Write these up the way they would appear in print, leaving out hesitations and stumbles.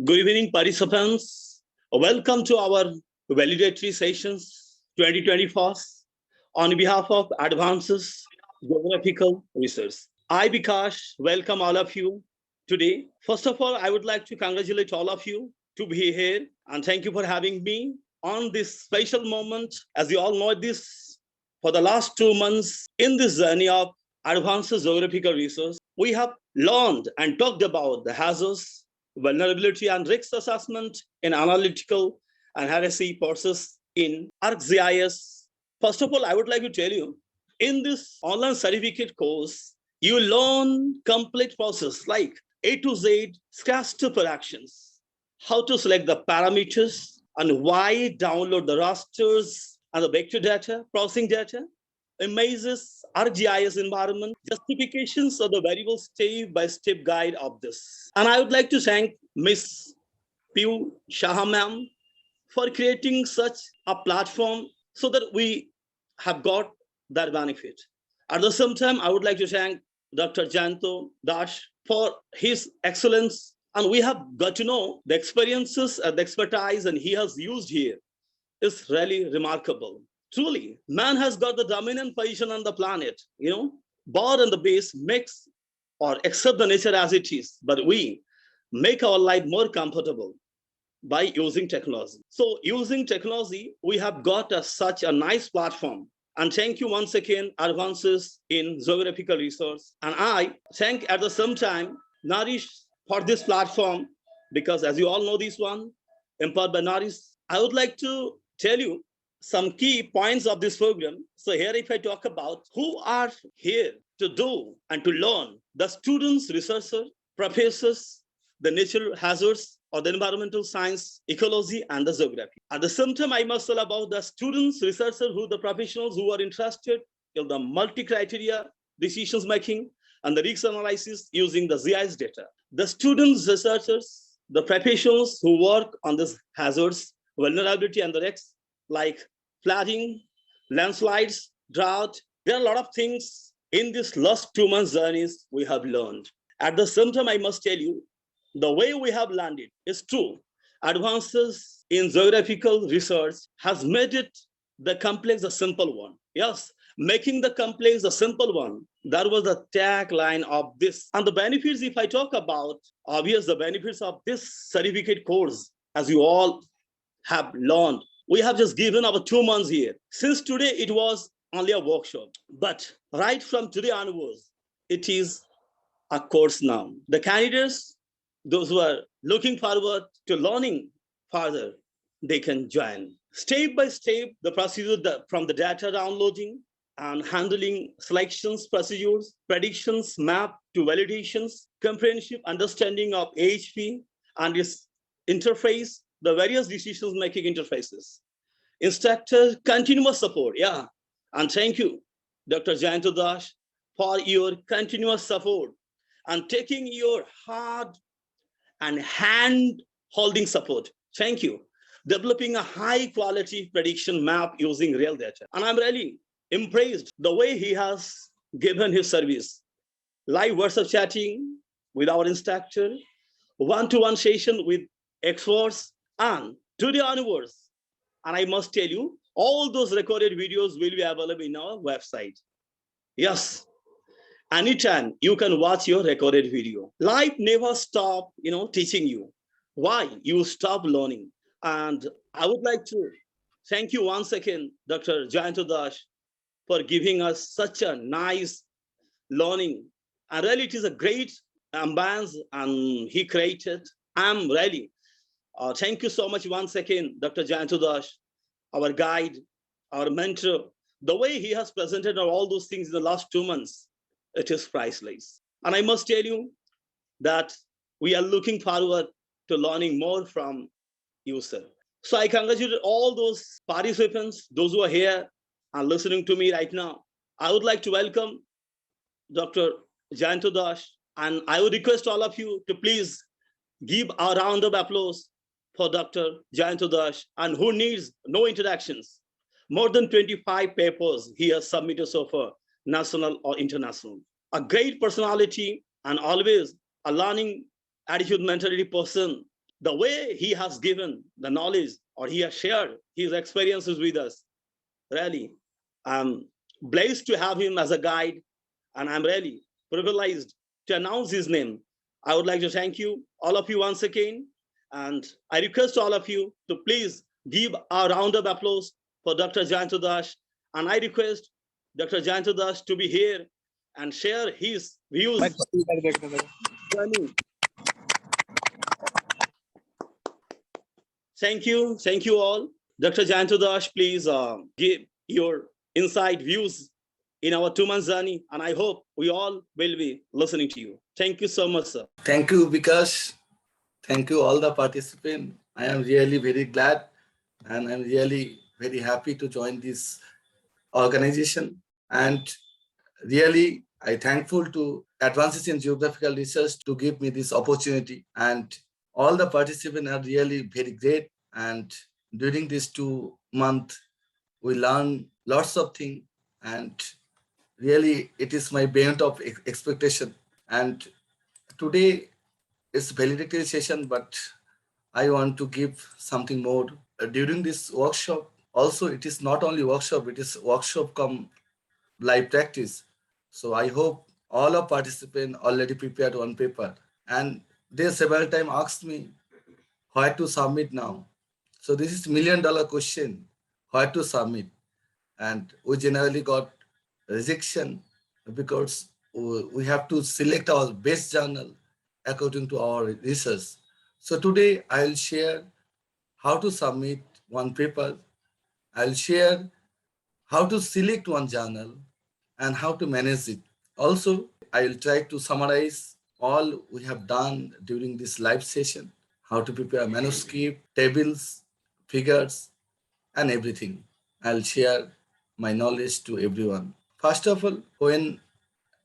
Good evening, participants. Welcome to our validatory sessions 2024 on behalf of Advanced Geographical Research. I, Vikash, welcome all of you today. First of all, I would like to congratulate all of you to be here and thank you for having me on this special moment. As you all know this, for the last 2 months in this journey of Advanced Geographical Research, we have learned and talked about the hazards, vulnerability and risk assessment in analytical and heresy courses in ArcGIS. First of all, I would like to tell you, in this online certificate course, you learn complete process like A to Z, scratch to productions, how to select the parameters and why download the rasters and the vector data, processing data, images, ArcGIS environment, justifications of the variable step-by-step guide of this. And I would like to thank Ms. Piu Shah ma'am for creating such a platform so that we have got that benefit. At the same time, I would like to thank Dr.JayantaDas for his excellence. And we have got to know the experiences and the expertise and he has used here is really remarkable. Truly, man has got the dominant position on the planet, born on the base makes or accept the nature as it is, but we make our life more comfortable by using technology. So using technology, we have got such a nice platform. And thank you once again, Advances in Geographical Research. And I thank at the same time, Narish for this platform, because as you all know this one, empowered by Narish, I would like to tell you some key points of this program. So here, if I talk about who are here to do and to learn, the students, researchers, professors, the natural hazards or the environmental science, ecology, and the geography. At the same time, I must tell about the students, researchers, the professionals who are interested in the multi-criteria decisions making and the risk analysis using the GIS data. The students, researchers, the professionals who work on these hazards, vulnerability, and the risks like flooding, landslides, drought. There are a lot of things in this last 2 months journeys we have learned. At the same time, I must tell you, the way we have learned it is true. Advances in geographical research has made it the complex a simple one. Yes, making the complex a simple one. That was the tagline of this. And the benefits, if I talk about, obvious the benefits of this certificate course, as you all have learned. We have just given our 2 months here. Since today, it was only a workshop. But right from today onwards, it is a course now. The candidates, those who are looking forward to learning further, they can join. Step by step, the procedure from the data downloading and handling selections, procedures, predictions, map to validations, comprehensive understanding of AHP and its interface, the various decision-making interfaces. Instructor, continuous support, yeah. And thank you, Dr.JayantaDas, for your continuous support and taking your hard and hand-holding support. Thank you. Developing a high-quality prediction map using real data. And I'm really impressed the way he has given his service. Live WhatsApp chatting with our instructor, one-to-one session with experts, and today onwards, and I must tell you, all those recorded videos will be available in our website. Yes, anytime you can watch your recorded video. Life never stop, teaching you. Why? You stop learning. And I would like to thank you once again, Dr. JayantaDas, for giving us such a nice learning. And really, it is a great ambience and he created. I'm really thank you so much once again, Dr. JayantaDas, our guide, our mentor. The way he has presented all those things in the last 2 months, it is priceless. And I must tell you that we are looking forward to learning more from you, sir. So I congratulate all those participants, those who are here and listening to me right now. I would like to welcome Dr. JayantaDas, and I would request all of you to please give a round of applause for Dr. JayantaDas, and who needs no introductions. More than 25 papers he has submitted so far, national or international. A great personality and always a learning attitude mentality person. the way he has given the knowledge or he has shared his experiences with us. Really, I'm blessed to have him as a guide, and I'm really privileged to announce his name. I would like to thank you, all of you once again, and I request all of you to please give a round of applause for Dr. JayantaDas, and I request Dr. JayantaDas to be here and share his views. Thank you all. Dr. JayantaDas, please give your inside views in our 2 month journey, and I hope we all will be listening to you. Thank you so much, sir. Thank you, Vikash. Thank you, all the participants. I am really very glad and I'm really very happy to join this organization. And really, I thankful to Advances in Geographical Research to give me this opportunity. And all the participants are really very great. And during this 2 month, we learn lots of things. And really, it is my beyond of expectation. And today is valedictory session, but I want to give something more. During this workshop, also it is not only workshop, it is workshop come live practice. So I hope all of participants already prepared one paper. And they several times asked me where to submit now. So this is $1 million question, where to submit. And we generally got rejection because we have to select our best journal according to our research. So today I'll share how to submit one paper. I'll share how to select one journal and how to manage it. Also, I'll try to summarize all we have done during this live session, how to prepare manuscript, tables, figures, and everything. I'll share my knowledge to everyone. First of all, when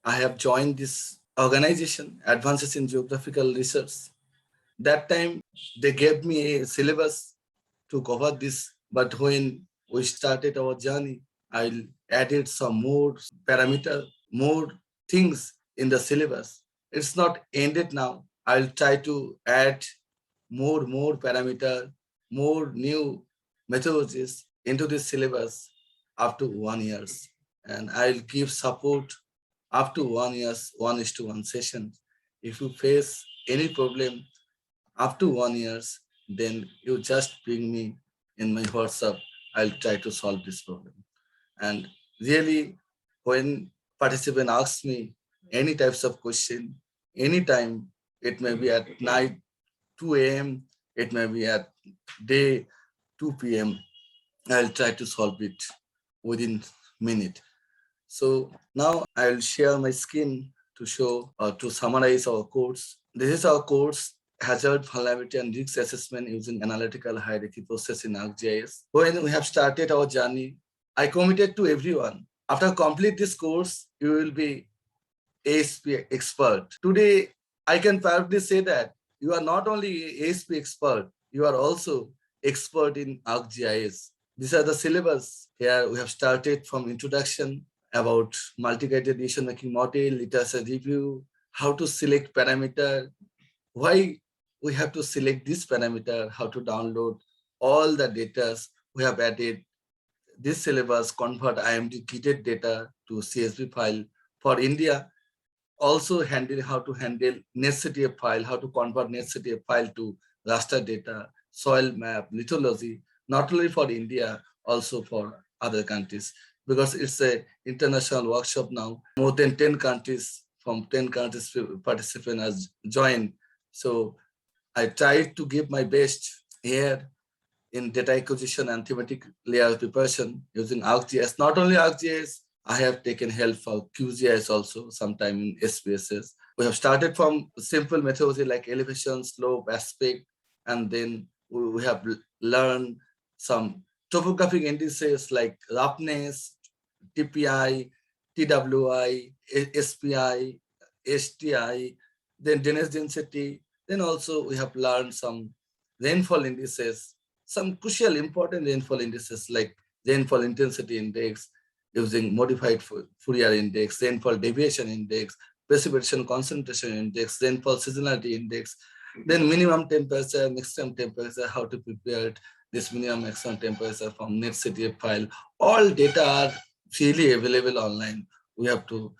I have joined this organization, Advances in Geographical Research, that time they gave me a syllabus to cover this. But when we started our journey, I added some more parameter, more things in the syllabus. It's not ended now. I'll try to add more parameter, more new methodologies into this syllabus up to 1 year. And I'll give support up to 1 year, 1:1 session. If you face any problem up to 1 year, then you just bring me in my WhatsApp. I'll try to solve this problem. And really, when participant asks me any types of question, anytime, it may be at night, 2 a.m., it may be at day, 2 p.m., I'll try to solve it within minute. So now I'll share my screen to show, to summarize our course. This is our course, Hazard, Vulnerability and Risk Assessment using Analytical Hierarchy Process in ArcGIS. When we have started our journey, I committed to everyone. After complete this course, you will be ASP expert. Today, I can proudly say that you are not only ASP expert, you are also expert in ArcGIS. These are the syllabus. Here we have started from introduction about multi-guided decision-making model, literature review, how to select parameter, why we have to select this parameter, how to download all the data. We have added this syllabus, convert IMD treated data to CSV file for India. Also how to handle NetCTF file, how to convert NetCTF file to raster data, soil map, lithology, not only for India, also for other countries. Because it's an international workshop now, more than 10 countries, from 10 countries participants has joined. So I tried to give my best here in data acquisition and thematic layout preparation using ArcGIS. Not only ArcGIS, I have taken help for QGIS also, sometime in SPSS. We have started from simple methodology like elevation, slope, aspect, and then we have learned some topographic indices like roughness, TPI, TWI, SPI, STI, then drainage density. Then also we have learned some rainfall indices, some crucial important rainfall indices like rainfall intensity index using modified Fourier index, rainfall deviation index, precipitation concentration index, rainfall seasonality index. Then minimum temperature, maximum temperature, how to prepare this minimum maximum temperature from net CTF file. All data are freely available online. We have to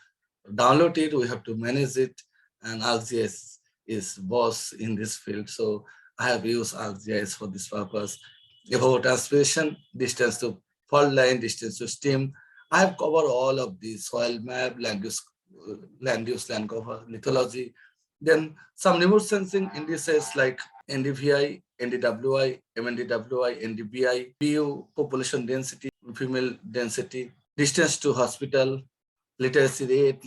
download it, we have to manage it, and ArcGIS is boss in this field. So I have used ArcGIS for this purpose. About transpiration, distance to fault line, distance to stream, I have covered all of these: soil map, land use, land cover, lithology. Then some remote sensing indices like NDVI, NDWI, MNDWI, NDBI, PU, population density, female density, distance to hospital, literacy rate,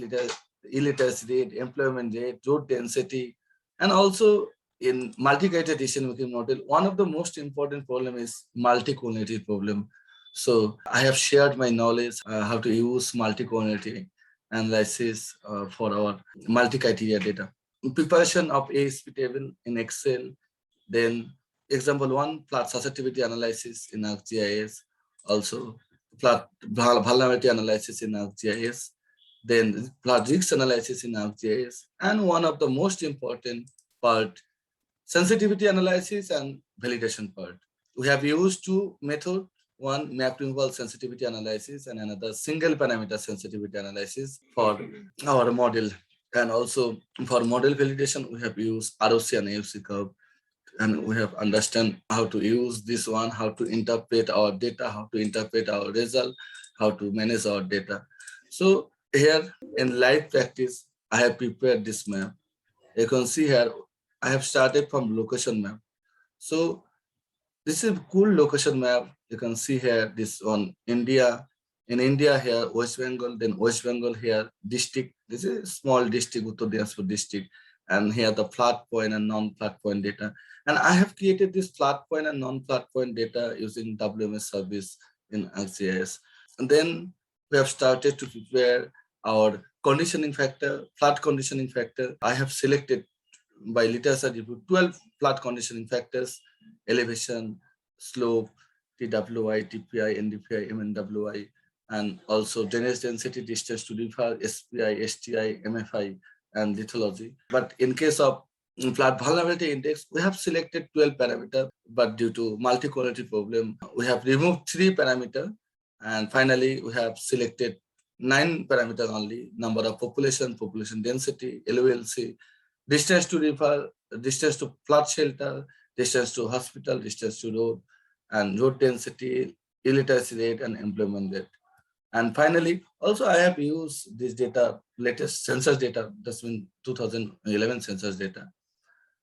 illiteracy rate, employment rate, road density, and also in multi-criteria decision-making model, one of the most important problem is multi-collinearity problem. So I have shared my knowledge how to use multi-collinearity analysis for our multi-criteria data. Preparation of ASP table in Excel, then example one, plot susceptibility analysis in ArcGIS, also plot vulnerability analysis in ArcGIS, then plot risk analysis in ArcGIS, and one of the most important part, sensitivity analysis and validation part. We have used two methods, one map removal sensitivity analysis and another single parameter sensitivity analysis for our model. And also for model validation, we have used ROC and AOC curve, and we have understand how to use this one, how to interpret our data, how to interpret our result, how to manage our data. So here in live practice, I have prepared this map. You can see here, I have started from location map. So this is a cool location map. You can see here, this one, India. In India here, West Bengal, then West Bengal here, district. This is a small district, Uttar Pradesh district. And here the flat point and non-flat point data. And I have created this flat point and non-flat point data using WMS service in ArcGIS. And then we have started to prepare our conditioning factor, flat conditioning factor. I have selected by literature review 12 flat conditioning factors: elevation, slope, TWI, TPI, NDPI, MNWI, and also drainage density, distance to river, SPI, STI, MFI, and lithology. But in case of flat vulnerability index, we have selected 12 parameters, but due to multi-collinearity problem, we have removed 3 parameters. And finally, we have selected 9 parameters only: number of population, population density, LOLC, distance to river, distance to flood shelter, distance to hospital, distance to road, and road density, illiteracy rate, and employment rate. And finally, also I have used this data, latest census data, that's been 2011 census data.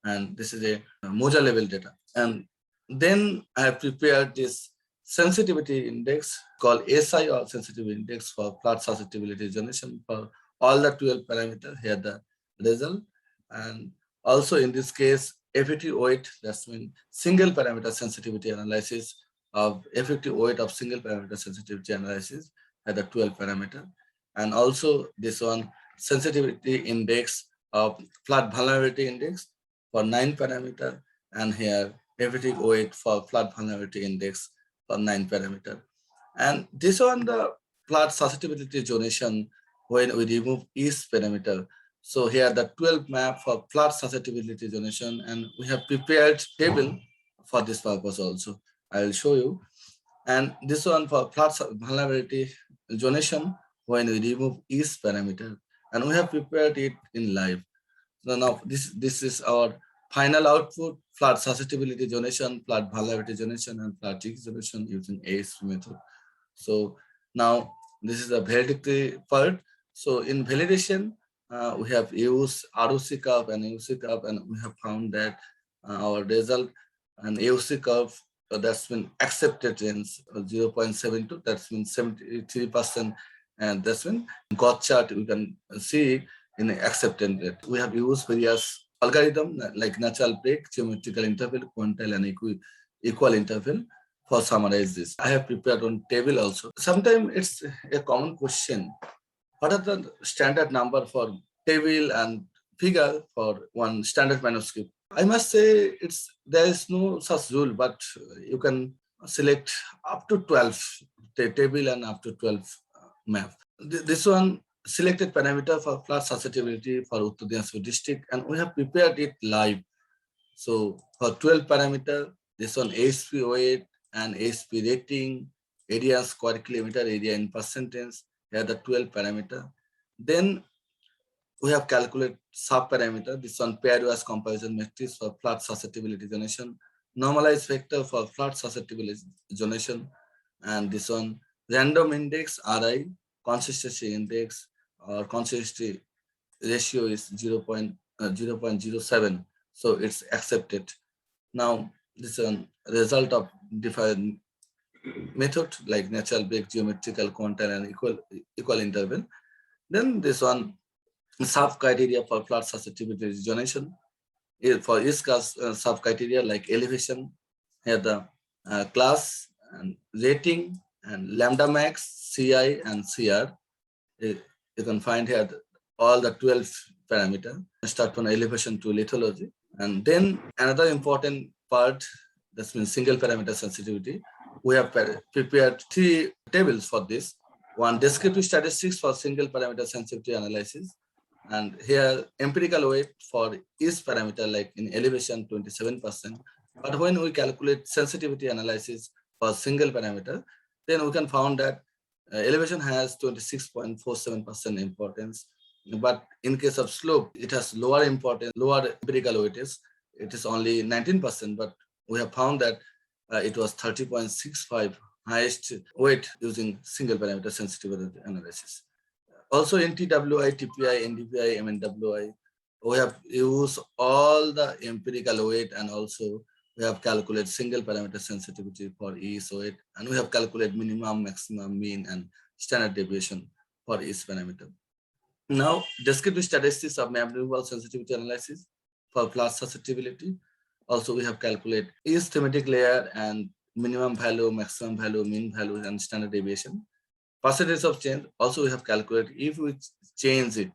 And this is a Moja level data. And then I have prepared this sensitivity index called SI, or sensitivity index for plot susceptibility generation for all the 12 parameters. Here the result. And also in this case, effective weight, that's mean single parameter sensitivity analysis of effective weight of single parameter sensitivity analysis at the 12 parameter. And also this one, sensitivity index of flood vulnerability index for 9 parameter, and here effective weight for flood vulnerability index for 9 parameter. And this one, the flood susceptibility zonation, when we remove each parameter. So here the 12 map for flood susceptibility zonation, and we have prepared table for this purpose also. I will show you. And this one for flood vulnerability zonation, when we remove each parameter, and we have prepared it in live. So now this is our final output: flood susceptibility zonation, flood vulnerability zonation, and flood risk zonation using ASP method. So now this is the validity part. So in validation, we have used ROC curve and AOC curve, and we have found that our result and AOC curve, that's been accepted range 0.72, that's been 73%, and that's been got chart we can see in acceptance rate. We have used various algorithm like natural break, geometrical interval, quantile, and equal interval for summarize this. I have prepared on table also. Sometimes it's a common question: what are the standard number for table and figure for one standard manuscript? I must say there is no such rule, but you can select up to 12 table and up to 12 map. This one selected parameter for flood susceptibility for Uttar Pradesh district, and we have prepared it live. So for 12 parameter, this one ASP weight and ASP rating, area square kilometer, area in percentage, here the 12 parameter. Then we have calculated sub-parameter, this one pairwise comparison matrix for flood susceptibility zonation, normalized vector for flood susceptibility zonation, and this one random index RI, consistency index or consistency ratio is 0.07. So it's accepted. Now this is a result of different method like natural break, geometrical, quantile, and equal interval. Then this one sub criteria for flood susceptibility zonation. For each class sub criteria like elevation, here the class and rating and lambda max, CI and CR. You can find here all the 12 parameter. Start from elevation to lithology. And then another important part, that's means single parameter sensitivity. We have prepared 3 tables for this. One, descriptive statistics for single parameter sensitivity analysis. And here empirical weight for each parameter, like in elevation 27%. But when we calculate sensitivity analysis for single parameter, then we can find that elevation has 26.47% importance. But in case of slope, it has lower importance, lower empirical weightage. It is only 19%, but we have found that it was 30.65 highest weight using single parameter sensitivity analysis. Also in TWI, TPI, NDPI, MNWI, we have used all the empirical weight, and also we have calculated single parameter sensitivity for each weight, and we have calculated minimum, maximum, mean, and standard deviation for each parameter. Now, descriptive statistics of map removal sensitivity analysis for flood susceptibility. Also, we have calculated each thematic layer and minimum value, maximum value, mean value, and standard deviation. Percentage of change, also we have calculated if we change it,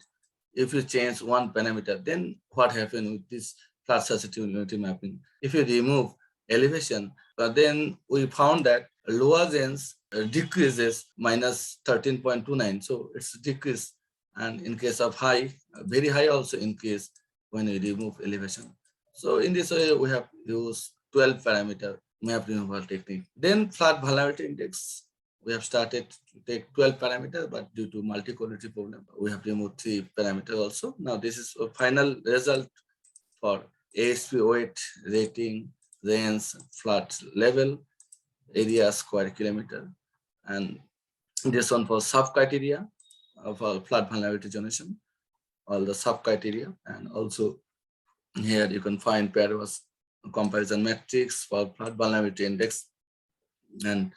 if you change one parameter, then what happens with this flood susceptibility mapping? If you remove elevation, then we found that lower range decreases minus 13.29. So it's decreased. And in case of high, very high also increase when we remove elevation. So in this way, we have used 12 parameter map removal technique. Then flood vulnerability index, we have started to take 12 parameters, but due to multi-collinearity problem, we have removed 3 parameters also. Now this is a final result for ASP weight, rating, range, flood level, area square kilometer, and this one for sub-criteria of flood vulnerability zonation, all the sub-criteria, and also here you can find pairwise comparison matrix for flood vulnerability index and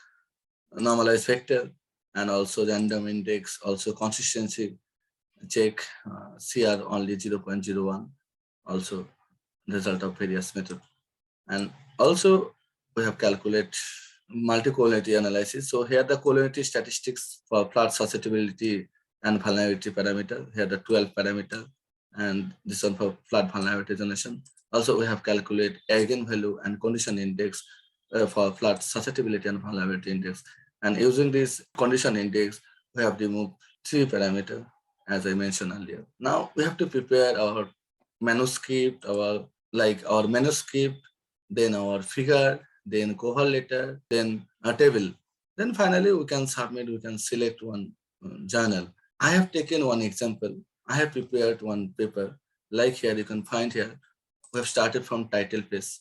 normalized vector, and also random index, also consistency check, CR only 0.01, also result of various method. And also we have calculated multi-collinearity analysis. So here the collinearity statistics for flood susceptibility and vulnerability parameter, here the 12 parameter, and this one for flood vulnerability zonation. Also we have calculated eigenvalue and condition index for flood susceptibility and vulnerability index. And using this condition index, we have removed 3 parameters, as I mentioned earlier. Now we have to prepare our manuscript, our manuscript, then our figure, then cover letter, then a table. Then finally we can submit, we can select one journal. I have taken one example. I have prepared one paper. Like here, you can find here, we have started from title page.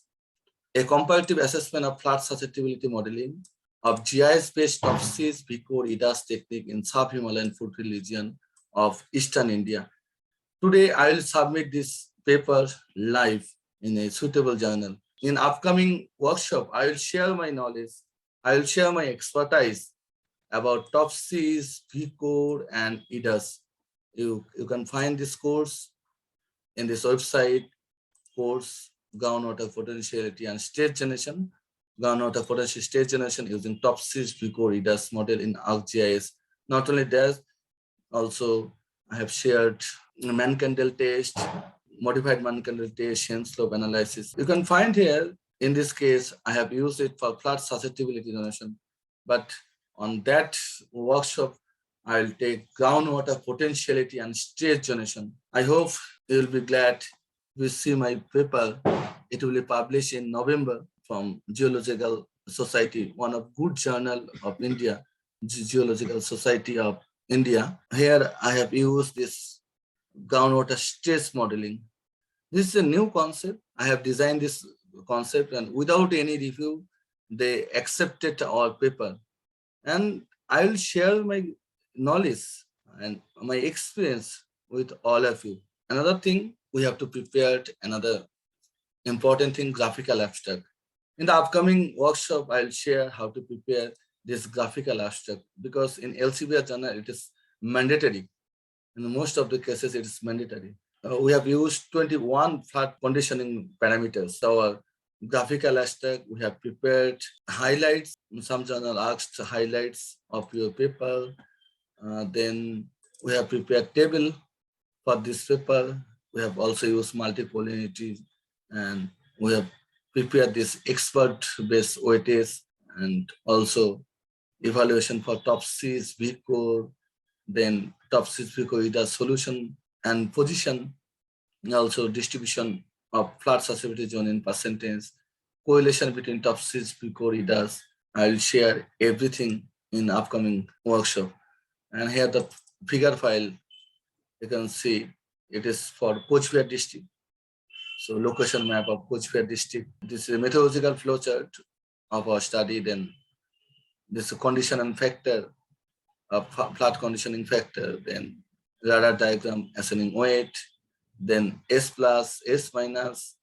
A comparative assessment of flood susceptibility modeling of GIS-based TOPSIS, VIKOR, EDAS technique in sub-Himalayan foothill region of Eastern India. Today, I will submit this paper live in a suitable journal. In upcoming workshop, I will share my knowledge. I will share my expertise about TOPSIS, VIKOR, and EDAS. You can find this course in this website, course Groundwater Potentiality and State Generation. Groundwater Potential State Generation using TOPSIS, VIKOR, EDAS model in ArcGIS. Not only that, also I have shared Mann-Kendall test, modified Mann-Kendall test, Shen slope analysis. You can find here, in this case, I have used it for flood susceptibility zonation. But on that workshop, I will take groundwater potentiality and state zonation. I hope you will be glad to see my paper It will be published in November from Geological Society, one of good journal of India, Geological Society of India. Here I have used this groundwater stress modeling. This is a new concept. I have designed this concept, and without any review, they accepted our paper. And I will share my knowledge and my experience with all of you. Another thing, we have to prepare another important thing, graphical abstract. In the upcoming workshop, I'll share how to prepare this graphical abstract, because in Elsevier journal, it is mandatory. In most of the cases, it is mandatory. We have used 21 flood conditioning parameters. Our graphical abstract, we have prepared highlights. Some journal asked highlights of your paper. Then we have prepared table for this paper. We have also used multi-collinearity, and we have prepared this expert-based weightage, and also evaluation for TOPSIS, VIKOR, then TOPSIS, VIKOR, EDAS solution and position, and also distribution of flood susceptibility zone in percentage, correlation between TOPSIS, VIKOR, EDAS. I will share everything in upcoming workshop. And here the figure file, you can see it is for Coachbihar district. So location map of Coachbihar district. This is a methodological flowchart of our study. Then this is condition and factor of flood conditioning factor. Then radar diagram assigning weight. Then S plus, S minus.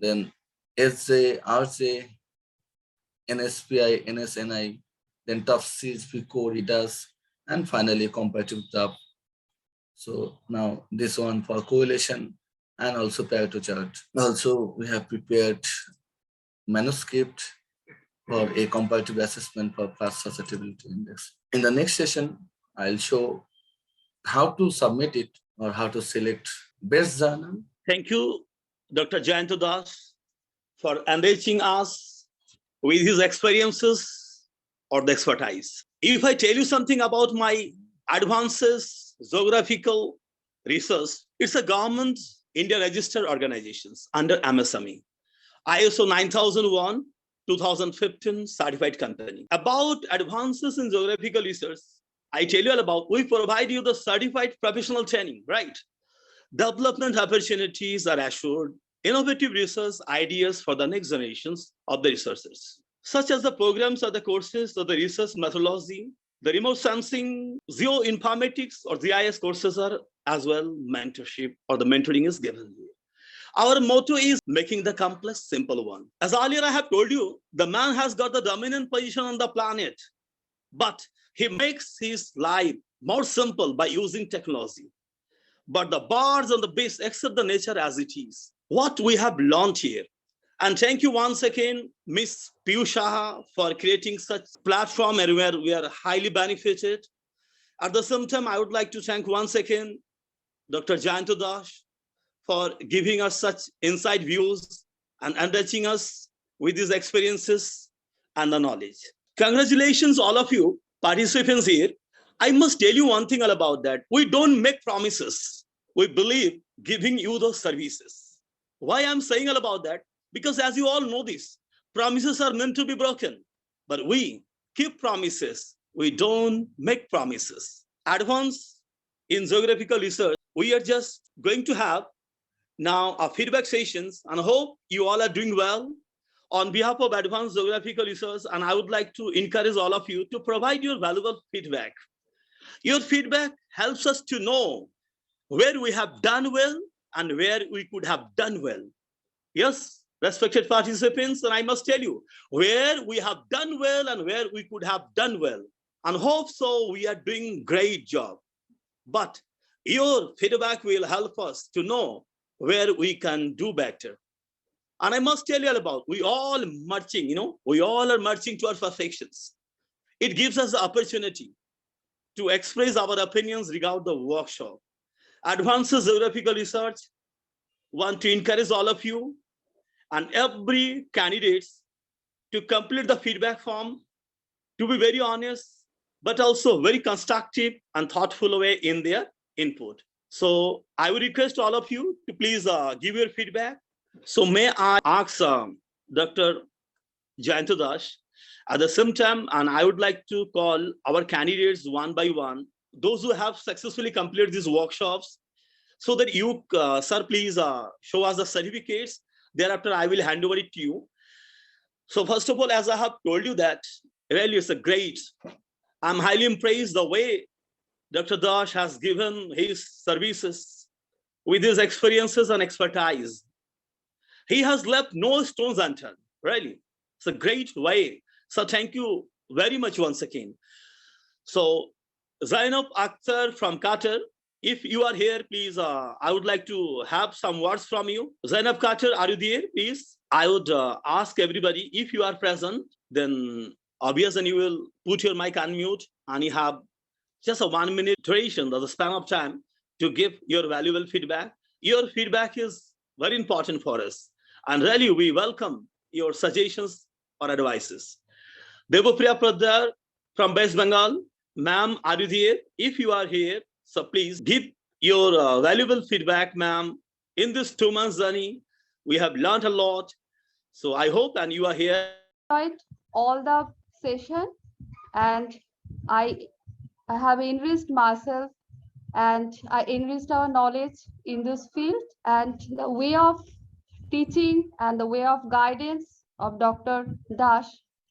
Then SJ, RJ, NSPI, NSNI. Then TOPSIS, VIKOR, EDAS, and finally comparative graph. So now this one for correlation and also Pareto chart. Also, we have prepared manuscript for a comparative assessment for flood susceptibility index. In the next session, I'll show how to submit it or how to select best journal. Thank you, Dr.JayantaDas, for enriching us with his experiences or the expertise. If I tell you something about my advances, geographical research, it's a government India registered organizations under MSME, ISO 9001, 2015 certified company. About advances in geographical research, I tell you all about, we provide you the certified professional training, right? Development opportunities are assured, innovative research ideas for the next generations of the researchers, such as the programs or the courses of the research methodology, the remote sensing, geoinformatics or GIS courses are as well mentorship or the mentoring is given. Our motto is making the complex simple one. As earlier I have told you, the man has got the dominant position on the planet, but he makes his life more simple by using technology. But the birds and the beasts accept the nature as it is. What we have learned here. And thank you once again, Ms. Piyusha, for creating such platform where we are highly benefited. At the same time, I would like to thank once again Dr. JayantaDas for giving us such inside views and enriching us with these experiences and the knowledge. Congratulations, all of you participants here. I must tell you one thing about that. We don't make promises. We believe giving you those services. Why I'm saying all about that? Because as you all know this, promises are meant to be broken, but we keep promises. We don't make promises. Advance in geographical research, we are just going to have now our feedback sessions, and I hope you all are doing well. On behalf of Advanced Geographical Research, and I would like to encourage all of you to provide your valuable feedback. Your feedback helps us to know where we have done well and where we could have done well. Yes, respected participants, and I must tell you where we have done well and where we could have done well. And hope so we are doing great job. But your feedback will help us to know where we can do better. And I must tell you all about, we all marching, we all are marching towards perfections. It gives us the opportunity to express our opinions regarding the workshop. Advances Geographical Research want to encourage all of you and every candidates to complete the feedback form, to be very honest, but also very constructive and thoughtful way in their input. So I would request all of you to please give your feedback. So may I ask Dr.JayantaDas at the same time, and I would like to call our candidates one by one, those who have successfully completed these workshops, so that you, sir, please show us the certificates. Thereafter, I will hand over it to you. So first of all, as I have told you that, really it's a great, I'm highly impressed the way Dr. Dash has given his services with his experiences and expertise. He has left no stones unturned, really. It's a great way. So thank you very much once again. So Zainab Akhtar from Qatar, if you are here, please, I would like to have some words from you. Zainab Qatar, are you there, please? I would ask everybody, if you are present, then obviously you will put your mic on mute and you have just a 1 minute duration, the span of time to give your valuable feedback. Your feedback is very important for us. And really, we welcome your suggestions or advices. Devopriya Pradar from West Bengal, ma'am, are you there? If you are here, so please give your valuable feedback, ma'am. In this 2 months journey, we have learned a lot. So I hope and you are here. Enjoyed all the session, and I have enriched myself and I enriched our knowledge in this field, and the way of teaching and the way of guidance of Dr. Dash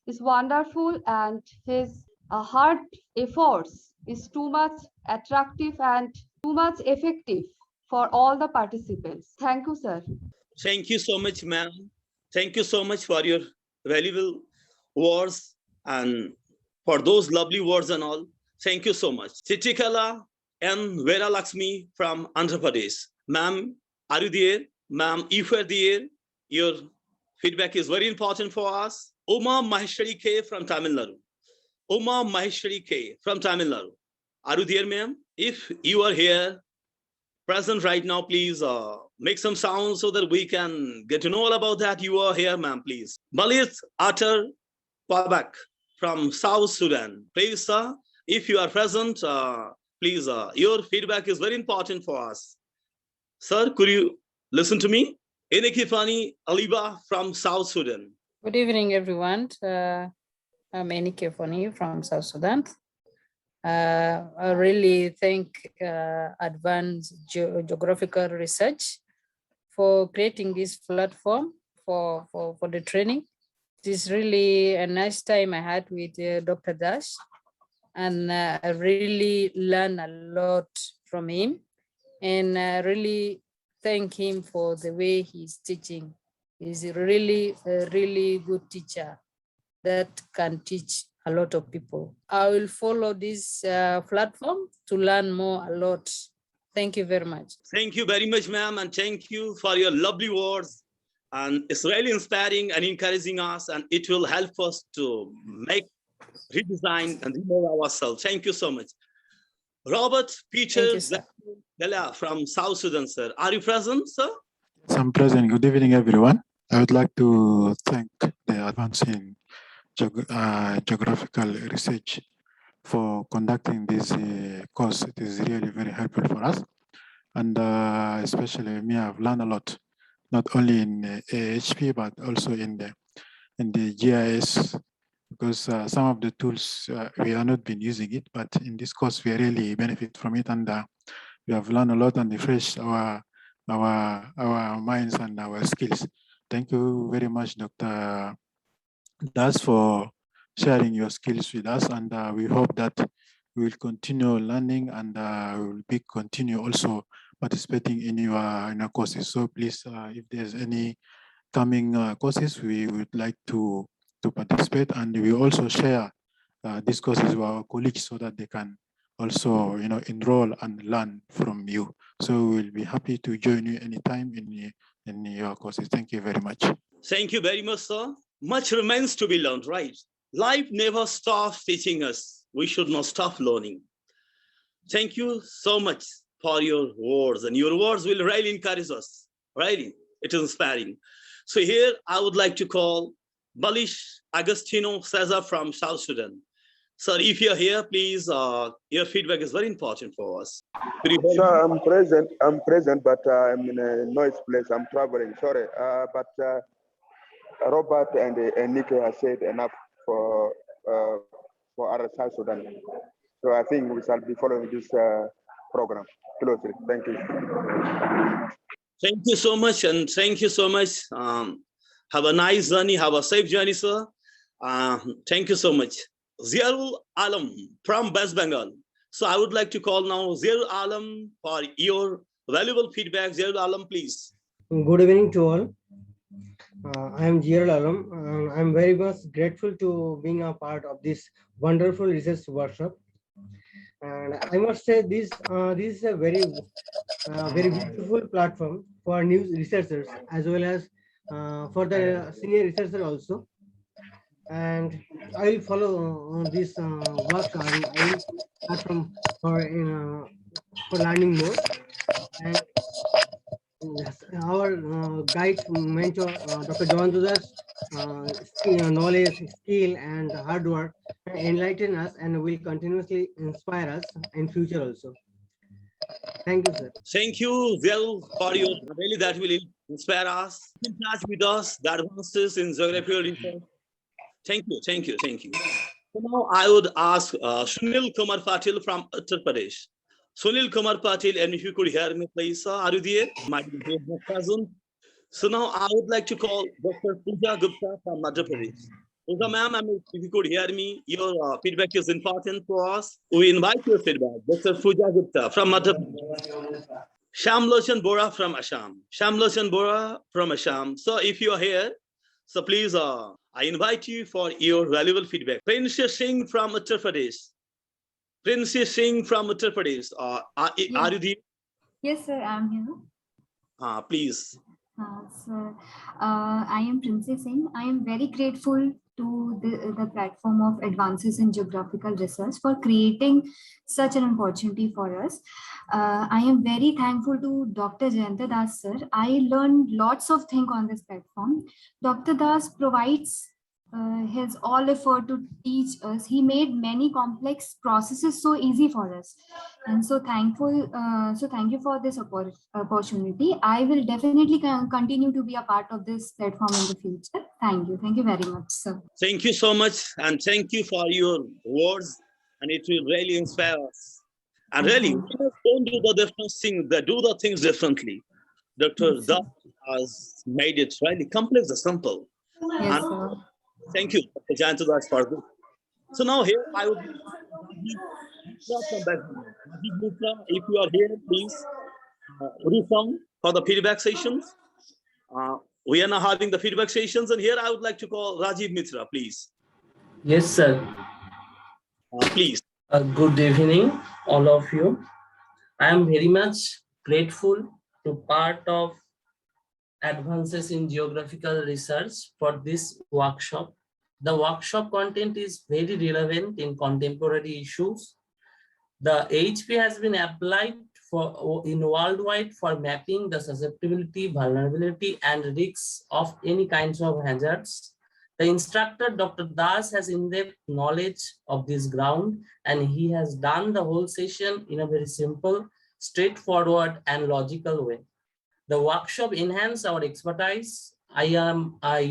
is wonderful, and his hard efforts is too much attractive and too much effective for all the participants. Thank you, sir. Thank you so much, ma'am. Thank you so much for your valuable words and for those lovely words and all. Thank you so much. Chitikala and Vera Lakshmi from Andhra Pradesh. Ma'am, are you there? Ma'am, if you're there, your feedback is very important for us. Uma Maheshwari K from Tamil Nadu. Uma Maheshwari K from Tamil Nadu. Are you there, ma'am? If you are here, present right now, please make some sound so that we can get to know all about that. You are here, ma'am, please. Malit Atar Pabak from South Sudan. Please, sir, if you are present, please, your feedback is very important for us. Sir, could you listen to me? Enekifani Aliba from South Sudan. Good evening, everyone. I'm Enekifani from South Sudan. I really thank Advanced Geographical Research for creating this platform for the training. It is really a nice time I had with Dr. Dash, and I really learned a lot from him, and I really thank him for the way he's teaching. He's really a really good teacher that can teach a lot of people. I will follow this platform to learn more a lot. Thank you very much. Thank you very much, ma'am, and thank you for your lovely words. And it's really inspiring and encouraging us, and it will help us to make, redesign, and remove ourselves. Thank you so much. Robert Peters from South Sudan, sir. Are you present, sir? Yes, I'm present. Good evening, everyone. I would like to thank the Advancing Geographical Research for conducting this course. It is really very helpful for us. And especially me, I've learned a lot, not only in AHP, but also in the GIS, because some of the tools, we have not been using it, but in this course, we really benefit from it. And we have learned a lot and refreshed our minds and our skills. Thank you very much, Dr. Das, for sharing your skills with us, and we hope that we will continue learning, and we will continue also participating in your courses. So please, if there's any coming courses, we would like to participate, and we also share these courses with our colleagues so that they can also enroll and learn from you. So we'll be happy to join you anytime in your courses. Thank you very much. Thank you very much, sir. Much remains to be learned, right? Life never stops teaching us. We should not stop learning. Thank you so much for your words, and your words will really encourage us, right? It is inspiring. So here I would like to call Balish Agostino Cesar from South Sudan. Sir, if you're here, please, your feedback is very important for us. Could you hear Sir, me? I'm present, but I'm in a noise place. I'm traveling. Sorry, but Robert and Nicky have said enough for our South Sudan. So I think we shall be following this program closely. Thank you. Thank you so much, and thank you so much. Have a nice journey. Have a safe journey, sir. Thank you so much. Ziarul Alam from West Bengal. So I would like to call now Ziarul Alam for your valuable feedback. Ziarul Alam, please. Good evening to all. I am Ziarul Alam. I am very much grateful to being a part of this wonderful research workshop. And I must say this is a very beautiful platform for new researchers as well as for the senior researcher also. And I will follow this workshop. I will start from for learning more. And yes, our guide mentor, Dr. JayantaDas, knowledge, skill, and hard work enlighten us and will continuously inspire us in future also. Thank you, sir. Thank you, Ziarul, for your really that will inspire us. In touch with us, the advances in geographical research. Thank you, thank you, thank you. So now I would ask Sunil Kumar Patil from Uttar Pradesh. Sunil Kumar Patil, and if you could hear me, please, are you there? Might be present. So now I would like to call Dr. Pooja Gupta from Madhya Pradesh. Pooja ma'am, if you could hear me, your feedback is important for us. We invite your feedback. Dr. Pooja Gupta from Madhya Pradesh. Shamlochan Bora from Assam. Shamlochan Bora from Assam. So if you are here, so please, I invite you for your valuable feedback. Princess Singh from Uttar Pradesh. Princess Singh from Uttar Pradesh. Are you there? Yes, sir, I'm here. Please. Sir, I am Princess Singh. I am very grateful to the platform of Advances in Geographical Research for creating such an opportunity for us. I am very thankful to Dr. JayantaDas, sir. I learned lots of things on this platform. Dr. Das provides his all effort to teach us. He made many complex processes so easy for us, and so thankful. So thank you for this opportunity. I will definitely continue to be a part of this platform in the future. Thank you very much, sir. Thank you so much, and thank you for your words, and it will really inspire us. And really, don't do the different things, do the things differently. Dr. Das has made it really complex and simple. Yes, and sir. thank you, Dr. JayantaDas, for this. So now here I would if you are here, please reform for the feedback sessions. We are now having the feedback sessions, and here I would like to call Rajiv Mitra, please. Yes, sir. Please. Good evening, all of you. I am very much grateful to part of Advances in Geographical Research for this workshop. The workshop content is very relevant in contemporary issues. The HP has been applied in worldwide for mapping the susceptibility, vulnerability, and risks of any kinds of hazards. The instructor, Dr. Das, has in-depth knowledge of this ground, and he has done the whole session in a very simple, straightforward, and logical way. The workshop enhanced our expertise. I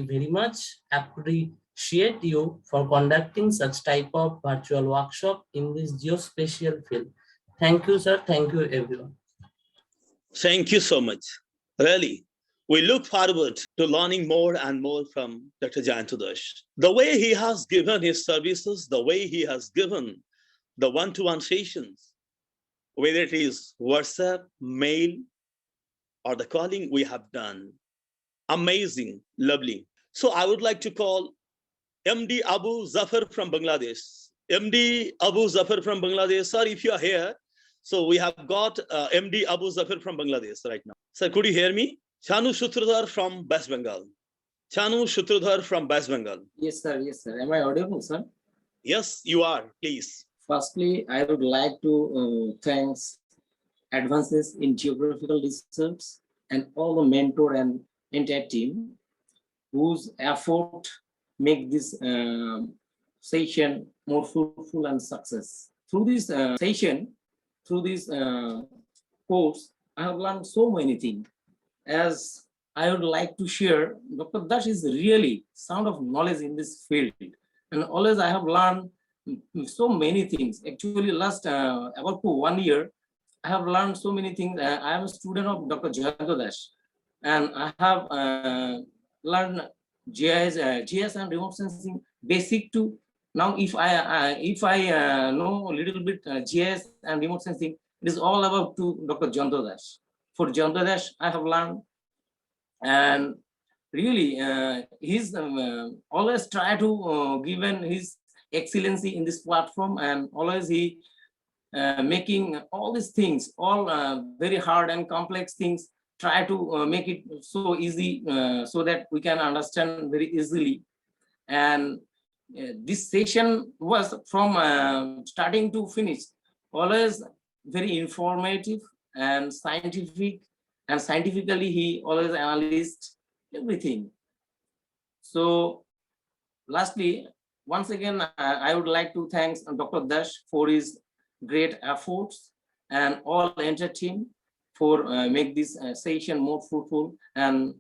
very much appreciate you for conducting such type of virtual workshop in this geospatial field. Thank you, sir. Thank you, everyone. Thank you so much. Really, we look forward to learning more and more from Dr. JayantaDas. The way he has given his services, the way he has given the one-to-one sessions, whether it is WhatsApp, mail, or the calling we have done. Amazing, lovely. So I would like to call MD Abu Zafar from Bangladesh. MD Abu Zafar from Bangladesh. Sir, if you are here, so we have got MD Abu Zafar from Bangladesh right now. Sir, could you hear me? Chanu Sutradhar from West Bengal. Chanu Sutradhar from West Bengal. Yes, sir. Yes, sir. Am I audible, sir? Yes, you are. Please. Firstly, I would like to thank Advances in Geographical Research and all the mentor and entire team whose effort make this session more fruitful and success. Through this session, through this course, I have learned so many things. As I would like to share, Dr. Das is really sound of knowledge in this field. And always I have learned so many things. Actually, last about 1 year, I have learned so many things. I am a student of Dr.JayantaDas, and I have learned GIS and remote sensing basic to now. If I know a little bit GIS and remote sensing, it is all about to Dr. JayantaDas. For JayantaDas, I have learned, and really he's always try to given his excellency in this platform, and always he making all these things, all very hard and complex things, try to make it so easy so that we can understand very easily. And this session was from starting to finish, always very informative and scientific, and scientifically he always analyzed everything. So lastly, once again, I would like to thank Dr. Das for his great efforts, and all entire team for make this session more fruitful, and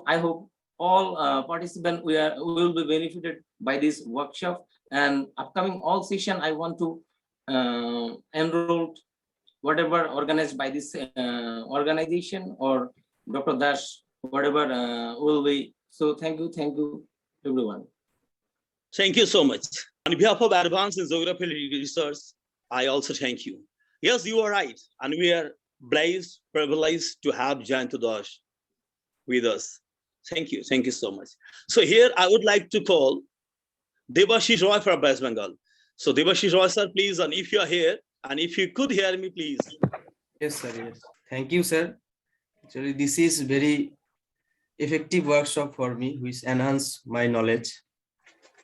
I hope all participants will be benefited by this workshop. And upcoming all session, I want to enroll whatever organized by this organization or Dr. Das, whatever will be. So thank you everyone. Thank you so much. On behalf of Advanced Geographical Research, I also thank you. Yes, you are right. And we are blessed, privileged to have JayantaDas with us. Thank you. Thank you so much. So here I would like to call Debashish Roy from West Bengal. So Debashish Roy, sir, please, and if you are here, and if you could hear me, please. Yes, sir. Yes. Thank you, sir. Actually, this is very effective workshop for me, which enhance my knowledge.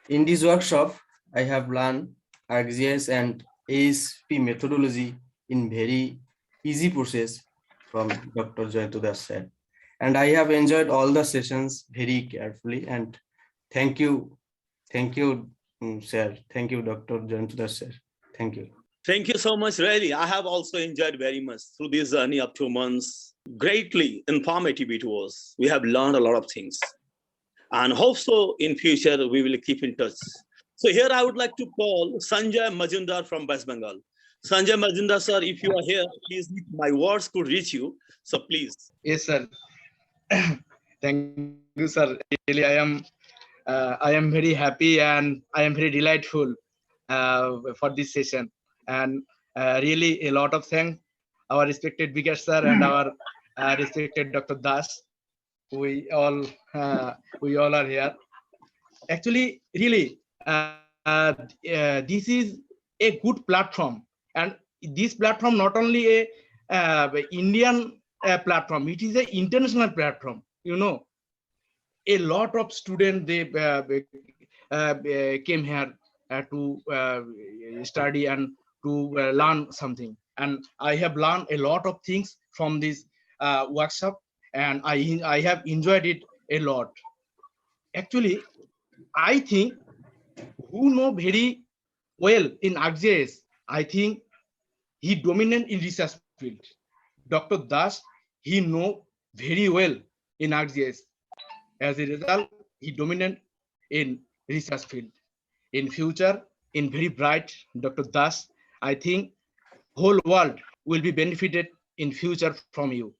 In this workshop, I have learned ArcGIS and ASP methodology in very easy process from Dr. JayantaDas sir. And I have enjoyed all the sessions very carefully. And thank you, sir. Thank you, Dr. JayantaDas sir. Thank you. Thank you so much. Really, I have also enjoyed very much through this journey of 2 months. Greatly informative it was. We have learned a lot of things, and hope so in future we will keep in touch. So here I would like to call Sanjay Majumdar from West Bengal. Sanjay Majumdar, sir, if you are here, please, my words could reach you. So please. Yes, sir. Thank you, sir. Really, I am very happy and I am very delightful for this session. And really a lot of thanks our respected VIKOR sir and our respected Dr. Das. We all are here. Actually, really, this is a good platform, and this platform not only a Indian platform, it is an international platform. You know, a lot of students they came here to study and to learn something, and I have learned a lot of things from this workshop, and I have enjoyed it a lot. Actually, I think who know very well in ArcGIS, I think he dominant in research field. Dr. Das, he know very well in ArcGIS. As a result, he dominant in research field. In future, in very bright, Dr. Das, I think whole world will be benefited in future from you.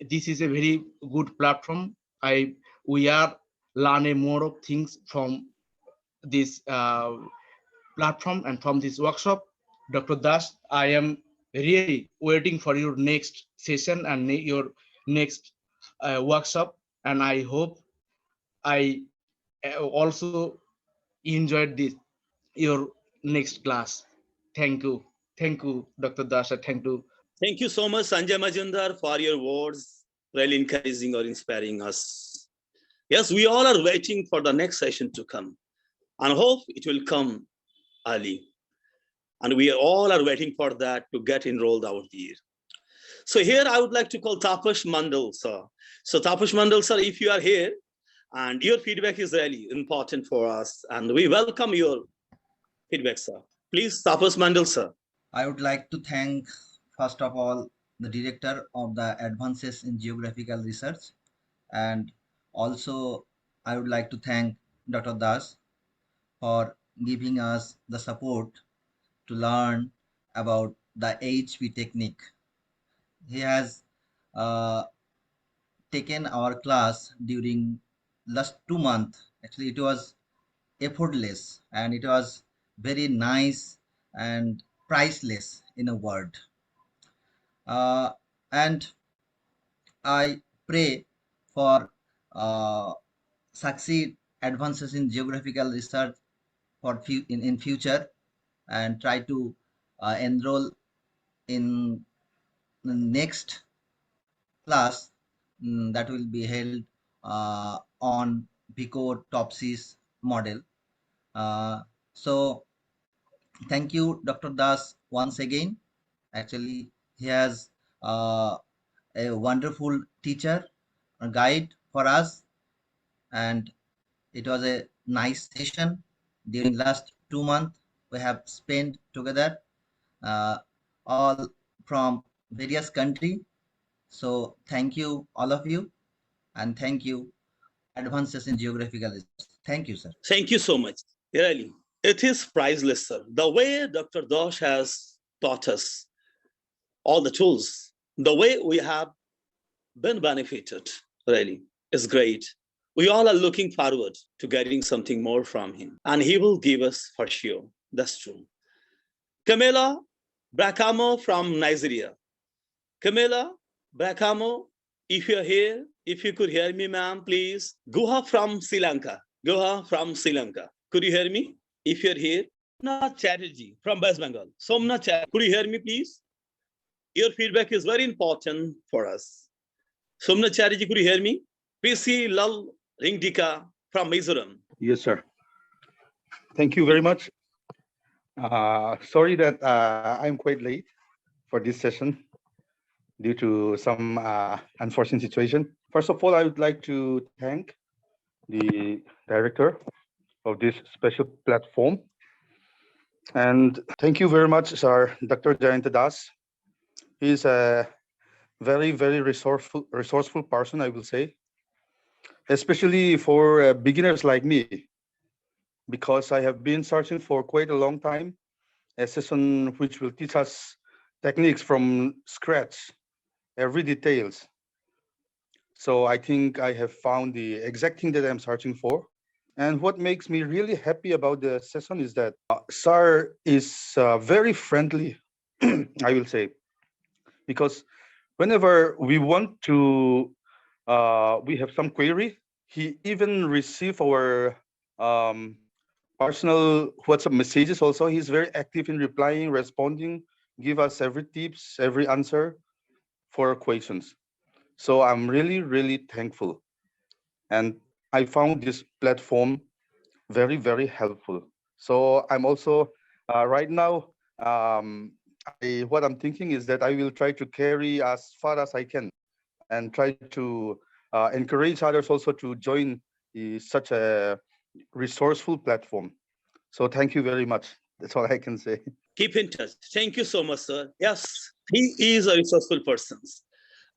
This is a very good platform. We are learning more of things from this platform and from this workshop. Dr. Das, I am really waiting for your next session and your next workshop, and I hope I also enjoyed this your next class. Thank you, Dr. Das. Thank you. Thank you so much, Sanjay Majumdar, for your words, really encouraging or inspiring us. Yes, we all are waiting for the next session to come, and hope it will come early. And we all are waiting for that to get enrolled out here. So here I would like to call Tapash Mandal, sir. So Tapash Mandal, sir, if you are here, and your feedback is really important for us, and we welcome your feedback, sir. Please, Tapas Mandal, sir. I would like to thank, first of all, the director of the Advances in Geographical Research, and also I would like to thank Dr. Das for giving us the support to learn about the AHP technique. He has taken our class during last 2 months. Actually, it was effortless and it was very nice and priceless in a word. And I pray for succeed advances in geographical research for in future, and try to enroll in the next class that will be held on VIKOR TOPSIS model. So thank you, Dr. Das, once again. Actually, he has a wonderful teacher, a guide for us, and it was a nice session. During last 2 months, we have spent together, all from various countries. So thank you, all of you, and thank you, Advances in Geographical Research. Thank you, sir. Thank you so much. Really, it is priceless, sir. The way Dr. Dosh has taught us all the tools, the way we have been benefited, really, is great. We all are looking forward to getting something more from him, and he will give us for sure. That's true. Camila Bracamo from Nigeria. Camila Bracamo, if you're here, if you could hear me, ma'am, please. Guha from Sri Lanka. Guha from Sri Lanka. Could you hear me? If you're here. Somnath Chatterjee from West Bengal. Somnath Chatterjee, could you hear me, please? Your feedback is very important for us. Somnath Chatterjee, could you hear me? PC Lal Ringdika from Mizoram. Yes, sir. Thank you very much. Sorry that I'm quite late for this session due to some unforeseen situation. First of all, I would like to thank the director of this special platform. And thank you very much, sir, Dr. JayantaDas. He's a very, very resourceful person, I will say, especially for beginners like me, because I have been searching for quite a long time a session which will teach us techniques from scratch, every details. So I think I have found the exact thing that I'm searching for. And what makes me really happy about the session is that Sir is very friendly, I will say, because whenever we want to, we have some query, he even receive our personal WhatsApp messages also. He's very active in replying, responding, give us every tips, every answer for our questions. So I'm really, really thankful. And I found this platform very, very helpful. So I'm also, right now, what I'm thinking is that I will try to carry as far as I can and try to encourage others also to join such a resourceful platform. So thank you very much. That's all I can say. Keep in touch. Thank you so much, sir. Yes, he is a resourceful person.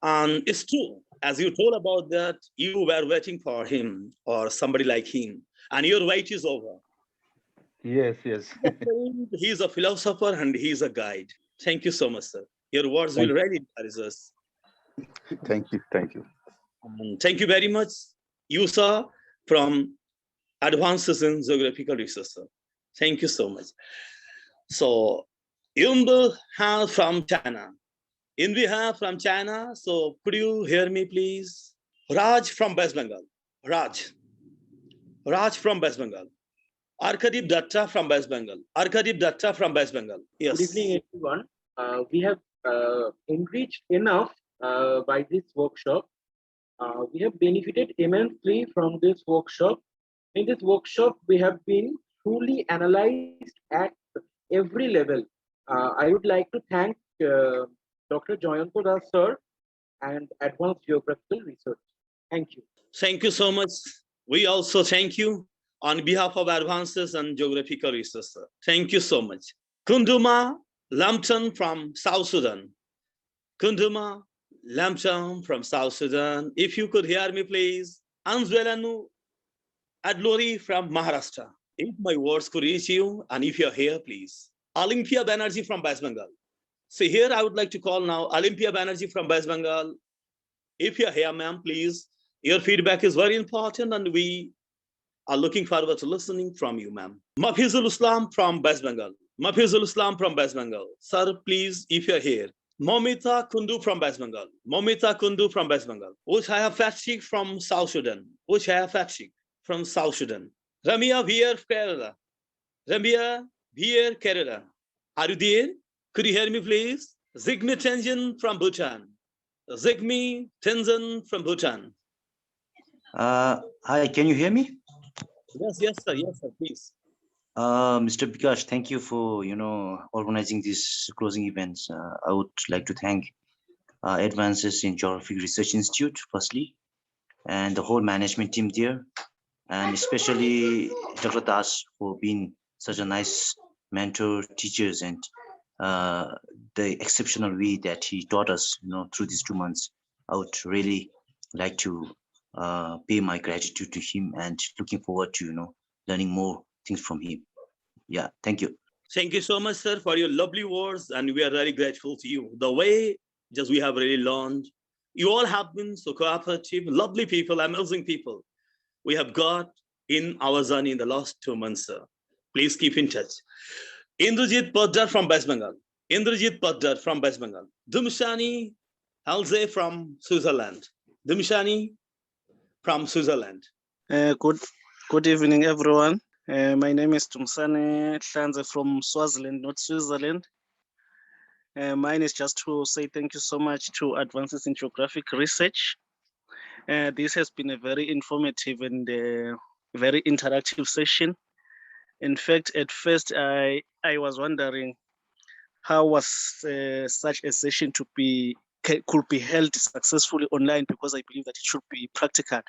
And it's true, as you told about that, you were waiting for him or somebody like him, and your wait is over. Yes, yes. He's a philosopher and he's a guide. Thank you so much, sir. Your words will really encourage us. Thank you. Thank you. Thank you very much, Yusa from Advances in Geographical Research, sir. Thank you so much. So, Yumbu has from China. Invi has from China. So, could you hear me, please? Raj from West Bengal. Raj from West Bengal. Arkadip Datta from West Bengal. Arkadip Datta from West Bengal. Yes. Good evening, everyone. We have enriched enough by this workshop. We have benefited immensely from this workshop. In this workshop, we have been truly analyzed at every level. I would like to thank Dr. JayantaDas, sir, and Advanced Geographical Research. Thank you. Thank you so much. We also thank you, on behalf of Advances and Geographical Research, sir. Thank you so much. Kunduma Lamton from South Sudan. Kunduma Lamton from South Sudan. If you could hear me, please. Anzwelanu Adlori from Maharashtra. If my words could reach you, and if you're here, please. Olympia Banerjee from West Bengal. So here I would like to call now Olympia Banerjee from West Bengal. If you're here, ma'am, please. Your feedback is very important and we are looking forward to listening from you, ma'am. Mafizul Islam from West Bengal. Mafizul Islam from West Bengal. Sir, please, if you're here. Momita Kundu from West Bengal. Momita Kundu from West Bengal. Ushaya Fatshik from South Sudan. Ushaya Fatshik from South Sudan. Ramia Vier Kerala. Ramia Vier Kerala. Are you there? Could you hear me, please? Zigmi Tenzin from Bhutan. Zigmi Tenzin from Bhutan. Hi, can you hear me? Yes, sir, please. Mr. Bikash, thank you for organizing these closing events. I would like to thank Advances in Geographic Research Institute, firstly, and the whole management team there, and especially Dr. Das for being such a nice mentor, teachers, and the exceptional way that he taught us, through these 2 months. I would really like to pay my gratitude to him and looking forward to learning more things from him. Yeah, thank you. Thank you so much, sir, for your lovely words, and we are very grateful to you. The way just we have really learned, you all have been so cooperative, lovely people, amazing people we have got in our journey in the last 2 months, sir. Please keep in touch. Indrajit Poddar from West Bengal. Indrajit Poddar from West Bengal. Dumshani Halze from Switzerland. Dumshani from Switzerland. Good evening, everyone. My name is Tumsane Hlanze from Swaziland, not Switzerland. Mine is just to say thank you so much to Advances in Geographic Research. This has been a very informative and very interactive session. In fact, at first I was wondering how was such a session could be held successfully online, because I believe that it should be practical.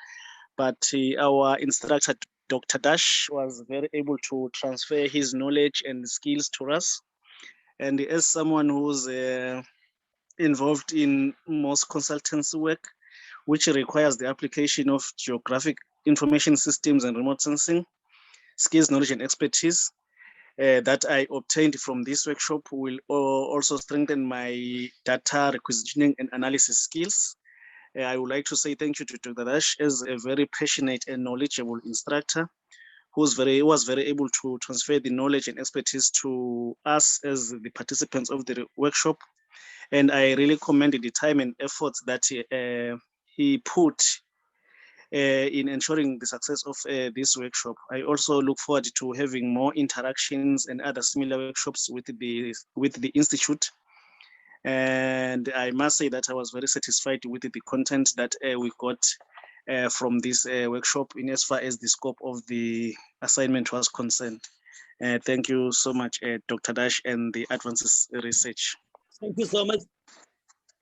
But our instructor, Dr. Dash, was very able to transfer his knowledge and skills to us. And as someone who's involved in most consultancy work, which requires the application of geographic information systems and remote sensing, skills, knowledge, and expertise that I obtained from this workshop will also strengthen my data requisitioning and analysis skills. I would like to say thank you to Dr. Dash as a very passionate and knowledgeable instructor who was very able to transfer the knowledge and expertise to us as the participants of the workshop. And I really commend the time and efforts that he put in ensuring the success of this workshop. I also look forward to having more interactions and other similar workshops with the Institute. And I must say that I was very satisfied with the content that we got from this workshop in as far as the scope of the assignment was concerned. Thank you so much, Dr. Dash and the Advances Research. Thank you so much.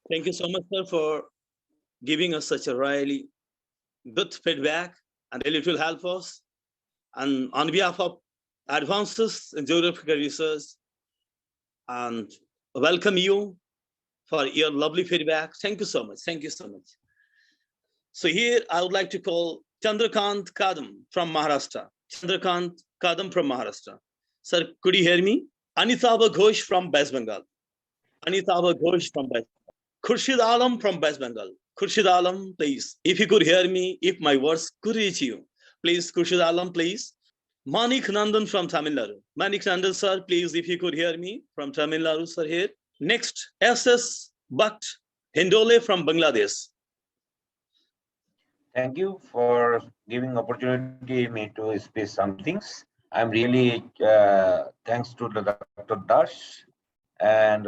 Thank you so much, sir, for giving us such a really good feedback, and really it will help us. And on behalf of Advances in Geographical Research, and welcome you for your lovely feedback. Thank you so much. Thank you so much. So here I would like to call Chandrakant Kadam from Maharashtra. Chandrakant Kadam from Maharashtra. Sir, could you hear me? Anitaba Ghosh from West Bengal. Anitaba Ghosh from West Bengal. Khurshid Alam from West Bengal. Khurshid Alam, please. If you could hear me, if my words could reach you, please, Khurshid Alam, please. Manik Nandan from Tamil Nadu. Manik Nandan, sir, please, if you could hear me from Tamil Nadu, sir, here. Next, SS Bakt Hindole from Bangladesh. Thank you for giving opportunity me to speak some things. I'm really thanks to the Dr. Dash, and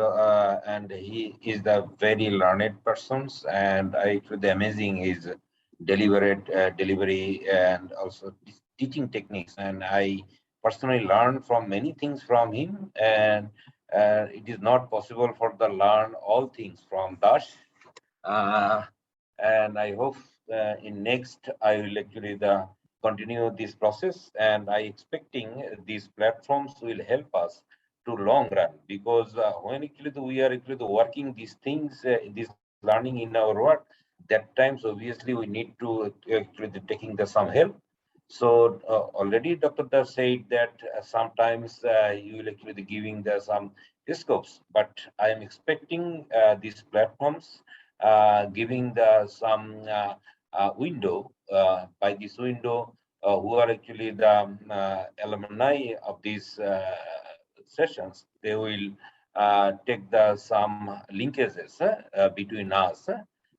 he is the very learned persons, and the amazing is delivery and also teaching techniques. And I personally learned from many things from him, and it is not possible for the learn all things from Dash. And I hope in next I will actually continue this process, and I expecting these platforms will help us to long run, because when actually we are actually working these things, this learning in our work, that times obviously we need to actually taking some help. So already Dr. Das said that sometimes you will actually giving some scopes, but I am expecting these platforms giving some window. By this window, who are actually the alumni of these sessions, they will take some linkages between us.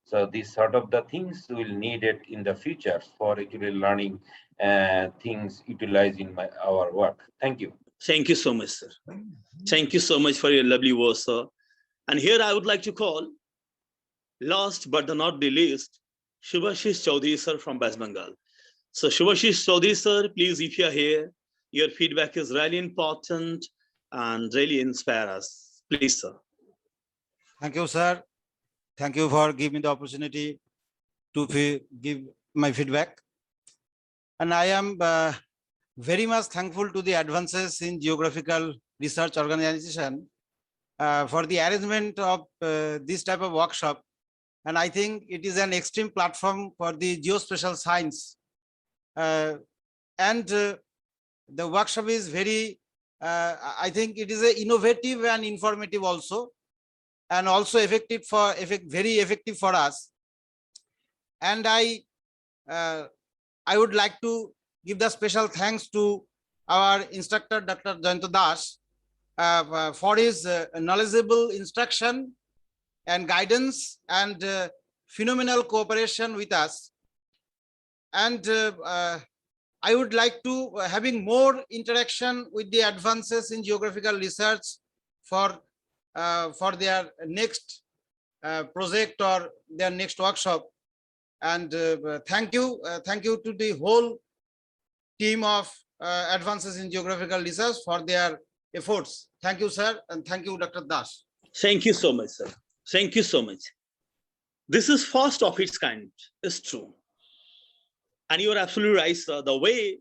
So these sort of the things will need it in the future for actually learning things utilized in our work. Thank you. Thank you so much, sir. Thank you so much for your lovely words, sir. And here I would like to call, last but not the least, Shubhashish Chaudhary, sir, from West Bengal. So Shubhashish Chaudhary, sir, please, if you're here, your feedback is really important and really inspire us. Please, sir. Thank you, sir. Thank you for giving me the opportunity to give my feedback. And I am very much thankful to the Advances in Geographical Research Organization for the arrangement of this type of workshop. And I think it is an extreme platform for the geospatial science. The workshop is very, I think it is a innovative and informative also, and also very effective for us. And I would like to give the special thanks to our instructor, Dr.JayantaDas, for his knowledgeable instruction and guidance and phenomenal cooperation with us. And I would like to having more interaction with the Advances in Geographical Research for their next project or their next workshop. And thank you to the whole team of Advances in Geographical Research for their efforts. Thank you, sir, and thank you, Dr. Das. Thank you so much, sir. Thank you so much. This is first of its kind, it's true. And you're absolutely right, sir. The way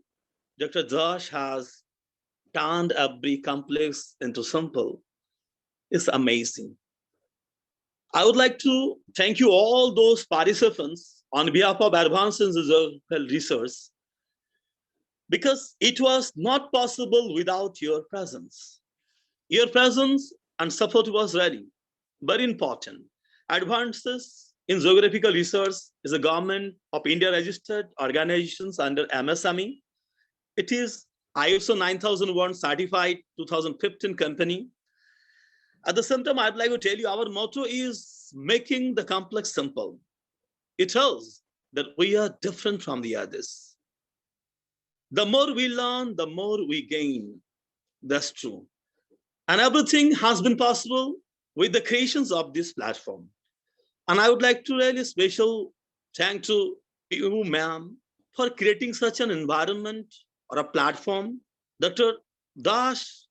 Dr. Das has turned every complex into simple is amazing. I would like to thank you all those participants on behalf of Advanced Geospatial Research, because it was not possible without your presence. Your presence and support was really very important. Advances in Geographical Research is a Government of India registered organizations under MSME. It is ISO 9001 certified 2015 company. At the same time, I'd like to tell you our motto is making the complex simple. It tells that we are different from the others. The more we learn, the more we gain. That's true. And everything has been possible with the creations of this platform. And I would like to really special thank to you, ma'am, for creating such an environment or a platform. Dr. Das,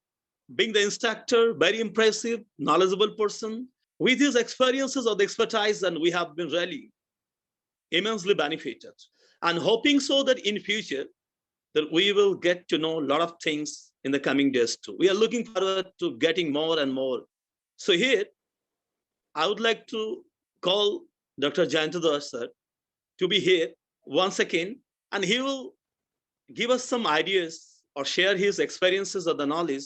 being the instructor, very impressive, knowledgeable person with his experiences of the expertise, and we have been really immensely benefited. And hoping so that in future, that we will get to know a lot of things in the coming days too. We are looking forward to getting more and more. So here, I would like to call Dr. JayantaDas, sir, to be here once again, and he will give us some ideas or share his experiences or the knowledge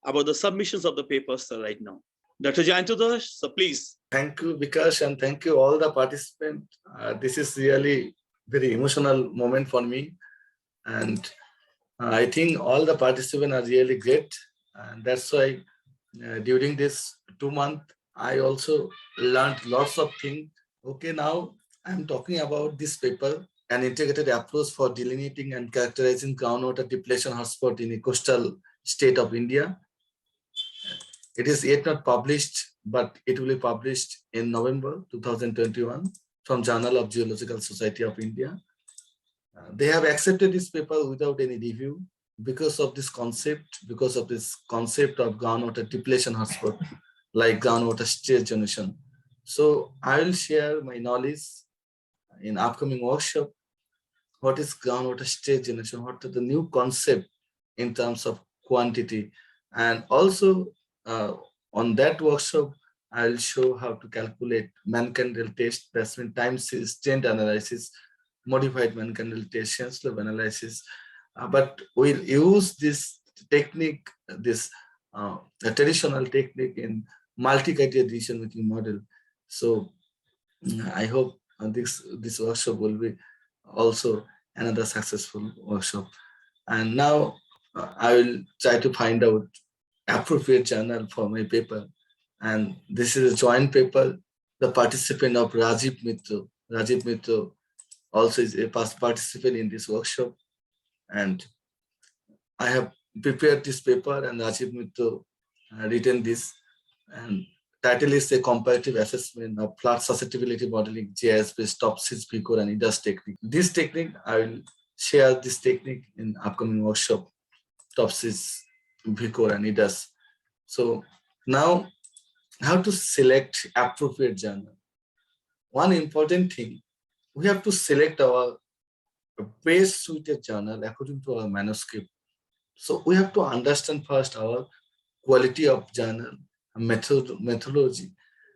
about the submissions of the papers, sir, right now. Dr. JayantaDas, so please. Thank you, Vikash, and thank you all the participants. This is really very emotional moment for me. And I think all the participants are really great. And that's why during this 2 months, I also learned lots of things. Okay, now I'm talking about this paper, an integrated approach for delineating and characterizing groundwater depletion hotspot in a coastal state of India. It is yet not published, but it will be published in November 2021 from Journal of Geological Society of India. They have accepted this paper without any review because of this concept of groundwater depletion hotspot, like groundwater state zonation. So I will share my knowledge in upcoming workshop what is groundwater state generation, what are the new concept in terms of quantity. And also on that workshop, I'll show how to calculate Mann-Kendall test, basement time series, trend analysis, modified Mann-Kendall test, Chancelov analysis. But we'll use this technique, this traditional technique in multi-criteria decision-making model. So I hope this workshop will be also another successful workshop. And now I will try to find out appropriate journal for my paper. And this is a joint paper. The participant of Rajiv Mitro. Rajiv Mitro also is a past participant in this workshop. And I have prepared this paper and Rajiv Mitro written this. And title is a comparative assessment of flood susceptibility modeling, GIS-based TOPSIS, VIKOR, and EDAS technique. This technique, I will share this technique in upcoming workshop, TOPSIS, VIKOR, and EDAS. So now, how to select appropriate journal. One important thing, we have to select our best suited journal according to our manuscript. So we have to understand first our quality of journal, methodology,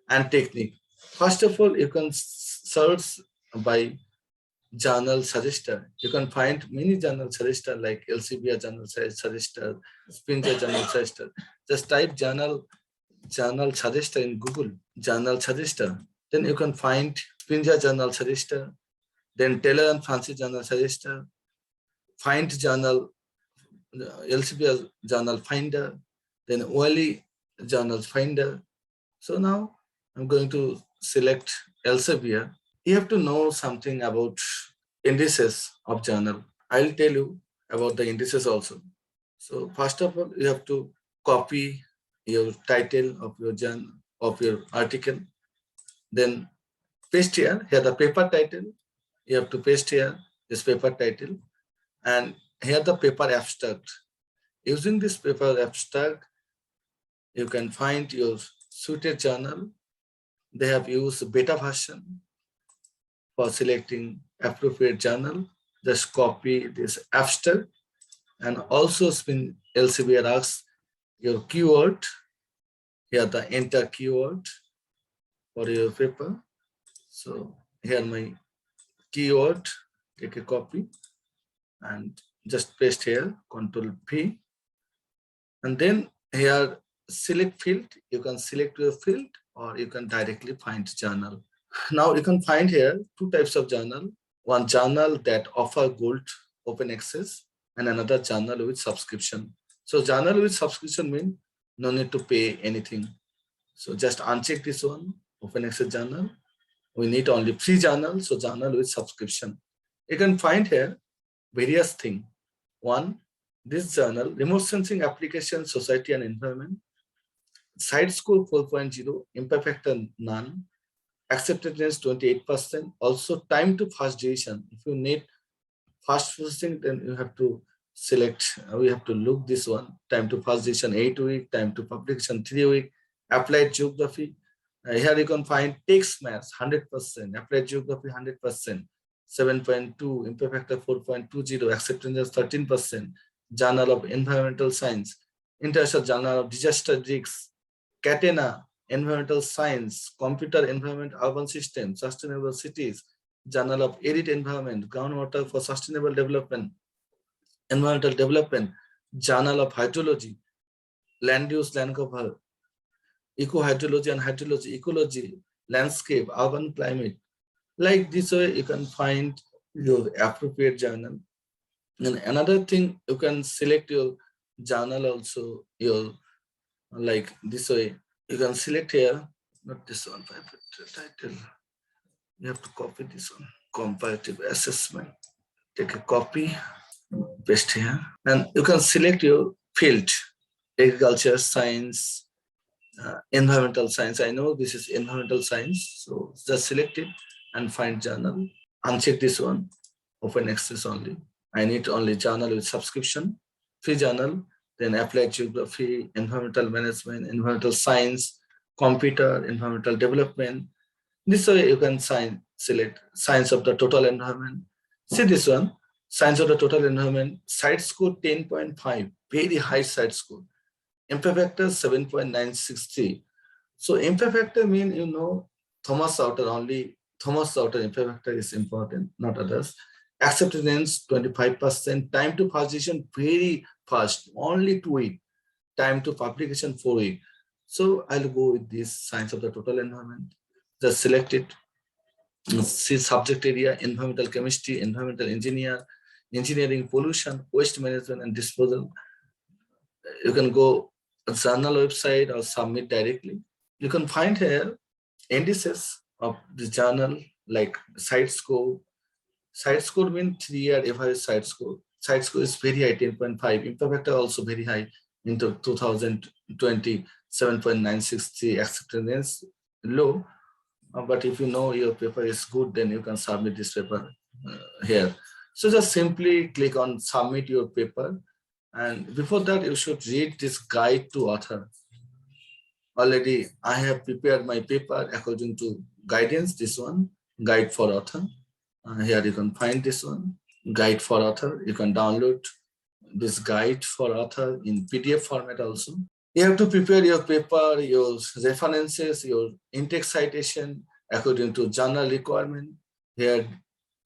and technique. First of all, you can search by journal suggester. You can find many journal suggester like Elsevier journal suggester, Springer journal suggester. Just type journal suggester in Google, journal suggester. Then you can find Springer journal suggester, then Taylor and Francis journal suggester, find journal, Elsevier journal finder, then OLE journal finder. So now I'm going to select Elsevier. You have to know something about indices of journal. I'll tell you about the indices also. So first of all, you have to copy your title of your journal, of your article, then paste here the paper title. You have to paste here this paper title, and here the paper abstract. Using this paper abstract, you can find your suited journal. They have used beta version for selecting appropriate journal. Just copy this abstract, and also Elsevier asks your keyword. Here the enter keyword for your paper. So here my keyword, take a copy and just paste here, Control P. And then here select field, you can select your field or you can directly find journal. Now you can find here two types of journal. One journal that offer gold open access and another journal with subscription. So journal with subscription means no need to pay anything. So just uncheck this one, open access journal. We need only free journal, so journal with subscription. You can find here various things. One, this journal, remote sensing application, society and environment. Site score 4.0, impact factor none, acceptance 28%. Also time to first decision. If you need fast processing, then you have to select, we have to look this one, time to first decision 8 weeks, time to publication 3 weeks, applied geography. Here you can find text maths 100%, applied geography 100%, 7.2, impact factor 4.20, acceptance 13%, journal of environmental science, international journal of disaster risks, Catena, environmental science, computer environment, urban systems, sustainable cities, journal of arid environment, groundwater for sustainable development, environmental development, journal of hydrology, land use, land cover, eco-hydrology and hydrology, ecology, landscape, urban climate. Like this way, you can find your appropriate journal. And another thing, you can select your journal also, your, like this way, you can select here, not this one, title. You have to copy this one, comparative assessment. Take a copy, paste here, and you can select your field, agriculture, science, environmental science. I know this is environmental science, so just select it and find journal. Uncheck this one, open access only. I need only journal with subscription, free journal, then applied geography, environmental management, environmental science, computer, environmental development. This way you can select science of the total environment. See this one, Science of the total environment, site score 10.5, very high site score. Impact factor 7.963. So impact factor mean, you know, Thomas Sauter, only Thomas Sauter impact factor is important, not others. Acceptance 25%, time to publication very fast, only 2 weeks. Time to publication 4 weeks. So I'll go with this science of the total environment. Just select it. See subject area, environmental chemistry, environmental engineering, pollution, waste management and disposal. You can go journal website or submit directly. You can find here indices of the journal like site score. Site score means 3-year average site score. Site score is very high, 10.5. Impact factor also very high into 2020, 7.963. Acceptance low. But if you know your paper is good, then you can submit this paper here. So just simply click on submit your paper. And before that, you should read this guide to author. Already, I have prepared my paper according to guidance, this one, guide for author. Here you can find this one, guide for author. You can download this guide for author in PDF format also. You have to prepare your paper, your references, your intake citation according to journal requirement. Here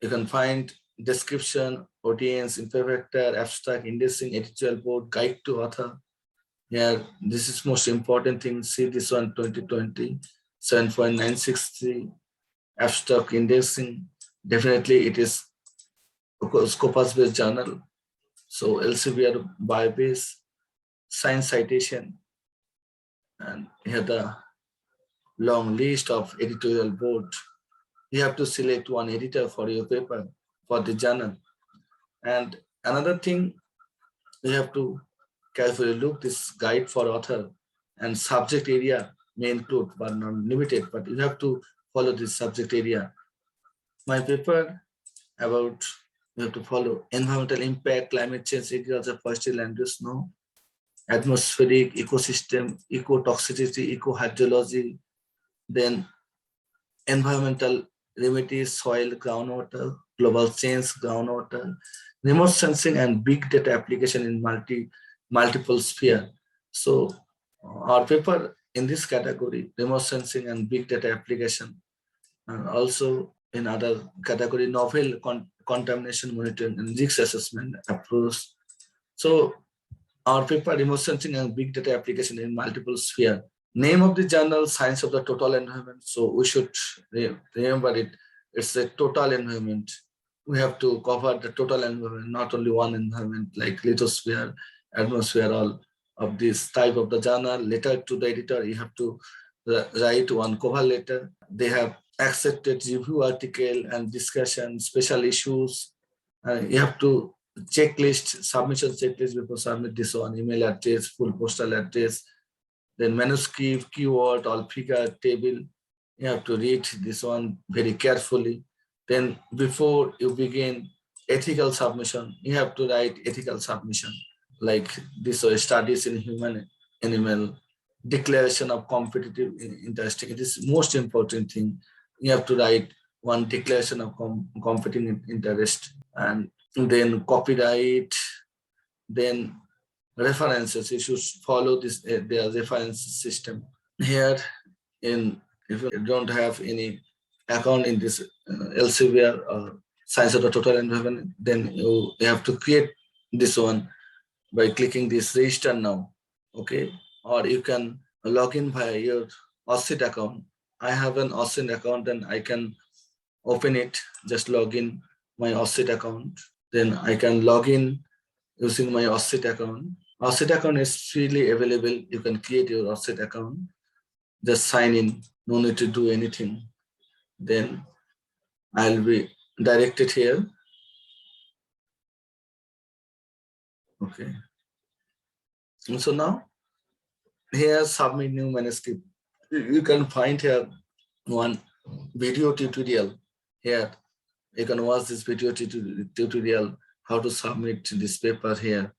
you can find description, audience, impact factor, abstract, indexing, editorial board, guide to author. Here, this is most important thing. See this one, 2020, 7.963, abstract indexing. Definitely it is Scopus-based journal. So Elsevier bio-based, science citation. And here the long list of editorial board. You have to select one editor for your paper, for the journal. And another thing, you have to carefully look this guide for author, and subject area may include but not limited, but you have to follow this subject area. My paper about, you have to follow environmental impact, climate change, agriculture, forestry, land use, no, atmospheric, ecosystem, ecotoxicity, eco-hydrology, then environmental remedies, soil, groundwater, global change, groundwater, remote sensing and big data application in multiple sphere. So our paper in this category, remote sensing and big data application, and also in other category, novel contamination monitoring and risk assessment approach. So our paper, remote sensing and big data application in multiple sphere. Name of the journal, Science of the Total Environment. So we should remember it. It's a total environment. We have to cover the total environment, not only one environment like lithosphere, atmosphere, all of this type of the journal. Letter to the editor, you have to write one cover letter. They have accepted review article and discussion, special issues. You have to checklist, submission checklist before submit this one, email address, full postal address, then manuscript, keyword, all figure, table. You have to read this one very carefully. Then before you begin ethical submission, you have to write ethical submission, like this studies in human animal, declaration of competitive interest. It is most important thing. You have to write one declaration of competing interest, and then copyright, then references. You should follow this their reference system. Here, if you don't have any account in this Elsevier or Science of the Total Environment, then you have to create this one by clicking this register now. Okay, or you can log in via your OSCIT account. I have an OSCIT account, and I can open it. Just log in my OSCIT account. Then I can log in using my OSCIT account. OSCIT account is freely available. You can create your OSCIT account. Just sign in. No need to do anything. Then I'll be directed here. Okay. And so now, here submit new manuscript. You can find here one video tutorial. Here you can watch this video tutorial how to submit this paper here.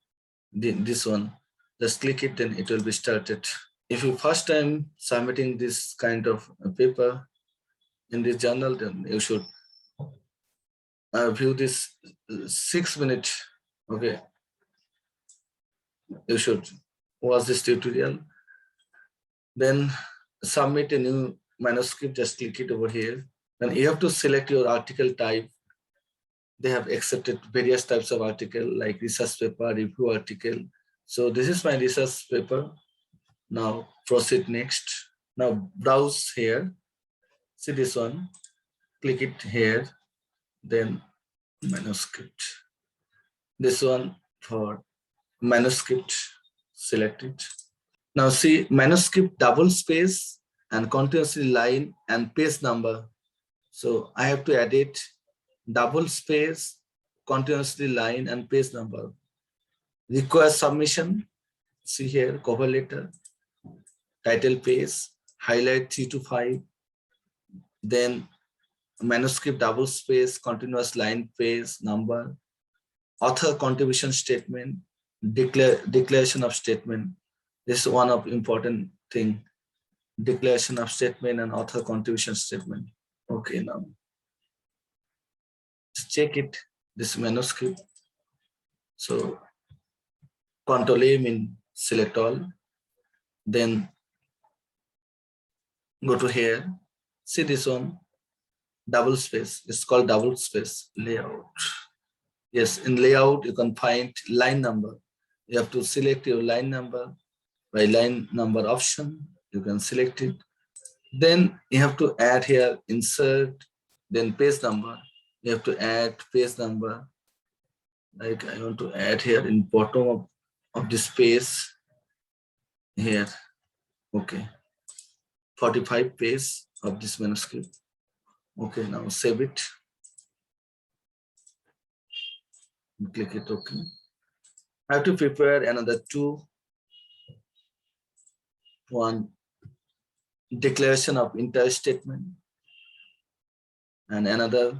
This one, just click it, then it will be started. If you first time submitting this kind of paper in this journal, then you should view this 6 minute. Okay, you should watch this tutorial. Then submit a new manuscript, just click it over here. Then you have to select your article type. They have accepted various types of article like research paper, review article. So this is my research paper. Now proceed next. Now browse here. See this one. Click it here. Then manuscript. This one for manuscript. Select it. Now see manuscript double space and continuously line and page number. So I have to edit double space, continuously line and page number. Require submission. See here, cover letter, title page, highlight 3 to 5. Then manuscript double space, continuous line, page number, author contribution statement, declaration of statement. This is one of important thing. Declaration of statement and author contribution statement. Okay, now let's check it. This manuscript. So Control A means select all. Then go to here. See this one, double space. It's called double space layout. Yes, in layout you can find line number. You have to select your line number. By line number option, you can select it. Then you have to add here insert, then page number. You have to add page number. Like I want to add here in bottom of this page here. Okay, 45 page of this manuscript. Okay, now save it. Click it. Okay. I have to prepare another two. One, declaration of interest statement, and another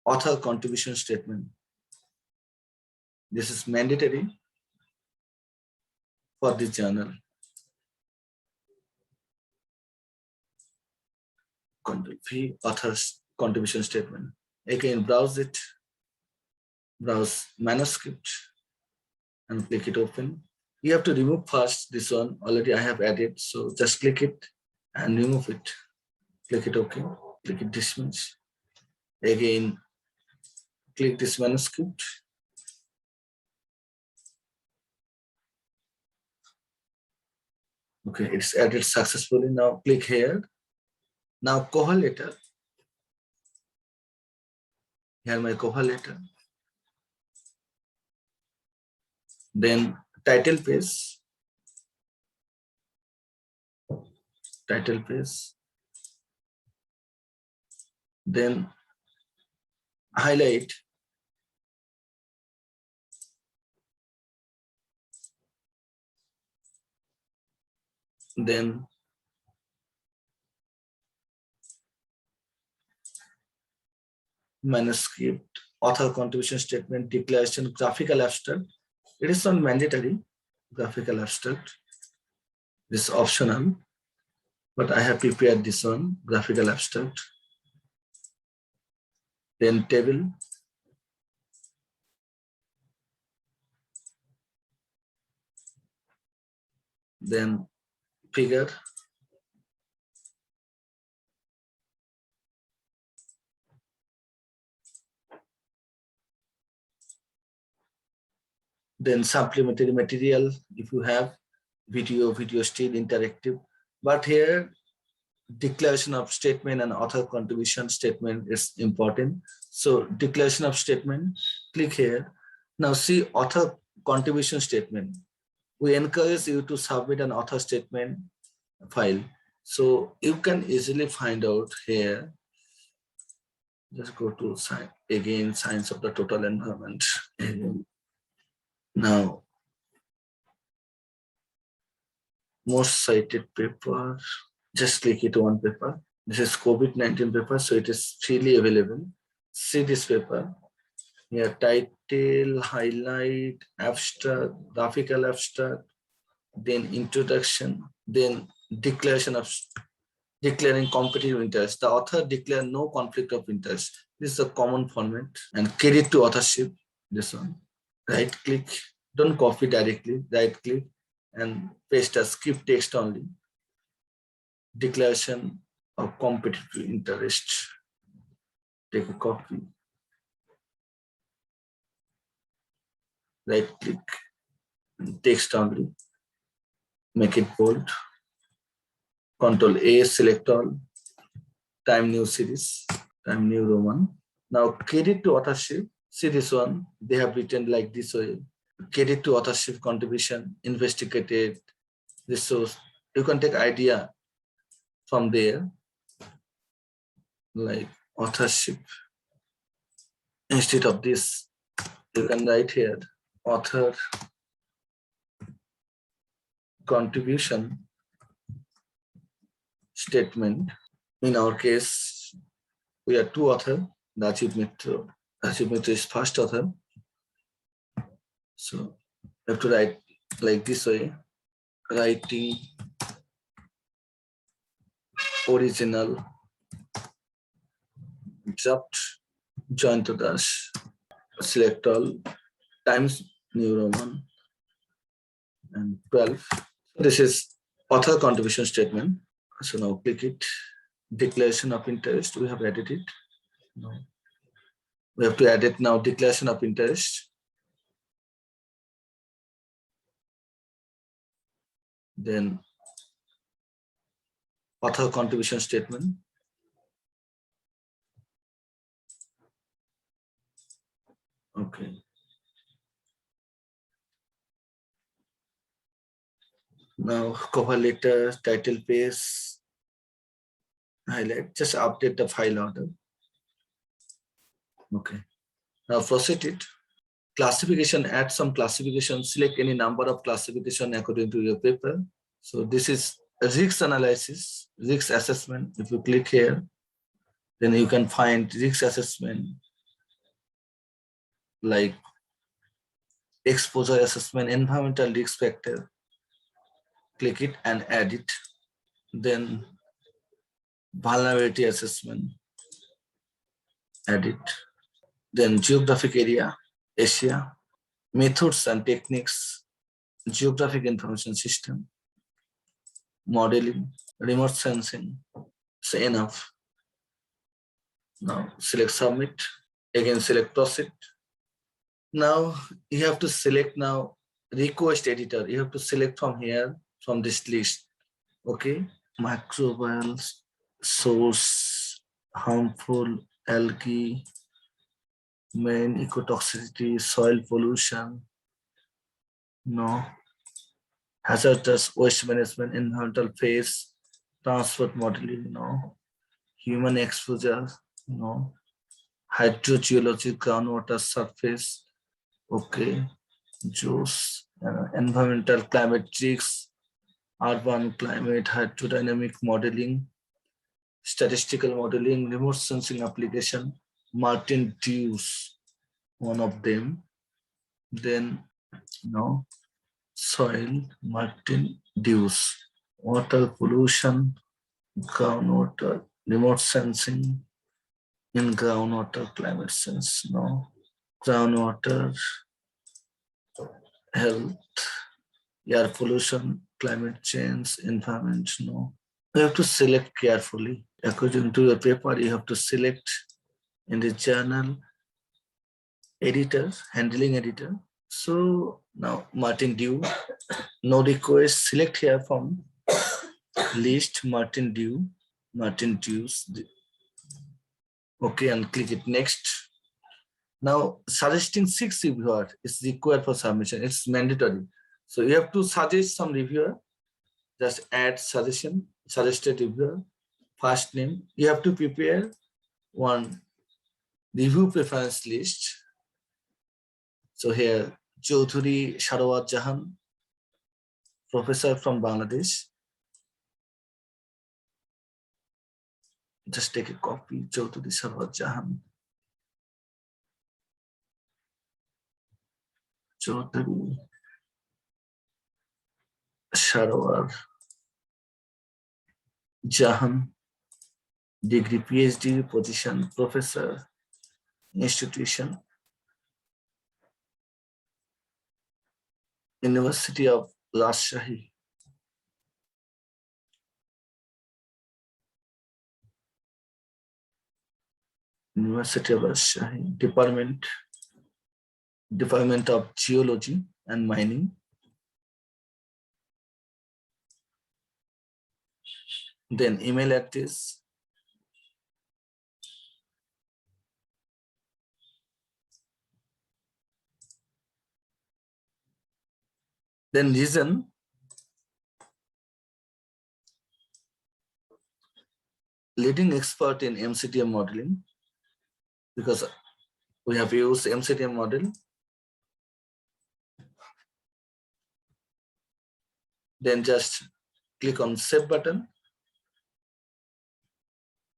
author contribution statement. This is mandatory for this journal. Control V, author's contribution statement. Again, browse it, browse manuscript, and click it open. You have to remove first this one. Already I have added, so just click it and remove it. Click it OK. Click it dismiss. Again, click this manuscript. Okay, it's added successfully. Now click here. Now cover letter. Here my cover letter. Then title page. Title page. Then highlight. Then manuscript, author contribution statement, declaration, graphical abstract. It is not mandatory, graphical abstract. This is optional, but I have prepared this one, graphical abstract. Then table. Then figure. Then supplementary material, if you have video still interactive. But here, declaration of statement and author contribution statement is important. So declaration of statement, click here. Now see author contribution statement. We encourage you to submit an author statement file. So you can easily find out here. Just go to science of the total environment. Now, most cited paper, just click it on paper. This is COVID-19 paper, so it is freely available. See this paper. Here, title, highlight, abstract, graphical abstract, then introduction, then declaration of declaring competitive interest. The author declared no conflict of interest. This is a common format, and credit to authorship. This one, right click, don't copy directly, right click and paste a script text only. Declaration of competitive interest. Take a copy. Right click, text only. Make it bold. Control A, select all. Time new series, time new Roman. Now credit to authorship. See this one, they have written like this way. Credit to authorship contribution, investigated resource. You can take idea from there, like authorship. Instead of this, you can write here, author contribution statement. In our case, we are two authors. Rajiv Mitra is first author. So you have to write like this way, writing original draft JayantaDas. Select all, times new Roman and 12. This is author contribution statement. So now click it. Declaration of interest. We have added it. No. We have to add it now. Declaration of interest. Then author contribution statement. Okay. Now cover letter, title page, highlight, just update the file order. Okay. Now proceed it. Classification, add some classification, select any number of classification according to your paper. So this is a risk analysis, risk assessment. If you click here, then you can find risk assessment like exposure assessment, environmental risk factor. Click it and add it. Then vulnerability assessment, add it. Then geographic area, Asia, methods and techniques, geographic information system, modeling, remote sensing. So enough. Now select submit, again select proceed. Now you have to select now request editor. You have to select from here, from this list. Okay, microbial source, harmful algae, main ecotoxicity, soil pollution, no, hazardous waste management, environmental phase, transport modeling, no, human exposure, no, hydrogeology, groundwater surface, okay, juice, environmental climate risks, urban climate, hydrodynamic modeling, statistical modeling, remote sensing application, Martin Dews, one of them. Then, no, soil, Martin Dews, water pollution, groundwater, remote sensing, in groundwater, climate sense, no, groundwater, health, air pollution, climate change, environment, no. You have to select carefully. According to your paper, you have to select in the journal editor, handling editor. So now Martin Dew, no request, select here from list Martin Dew, Martin Dews. Okay, and click it next. Now suggesting 6 reviewer is required for submission. It's mandatory. So you have to suggest some reviewer. Just add suggestion, suggested reviewer, first name. You have to prepare one review preference list. So here, Chaudhuri Sharwat Jahan, professor from Bangladesh. Just take a copy, Chaudhuri Sharwat Jahan. Chaudhuri Sharwat Jahan, degree PhD, position professor, institution, University of Rajshahi. University of Rajshahi, Department of Geology and Mining. Then email address, then region, leading expert in MCTM modeling, because we have used MCTM model. Then just click on save button.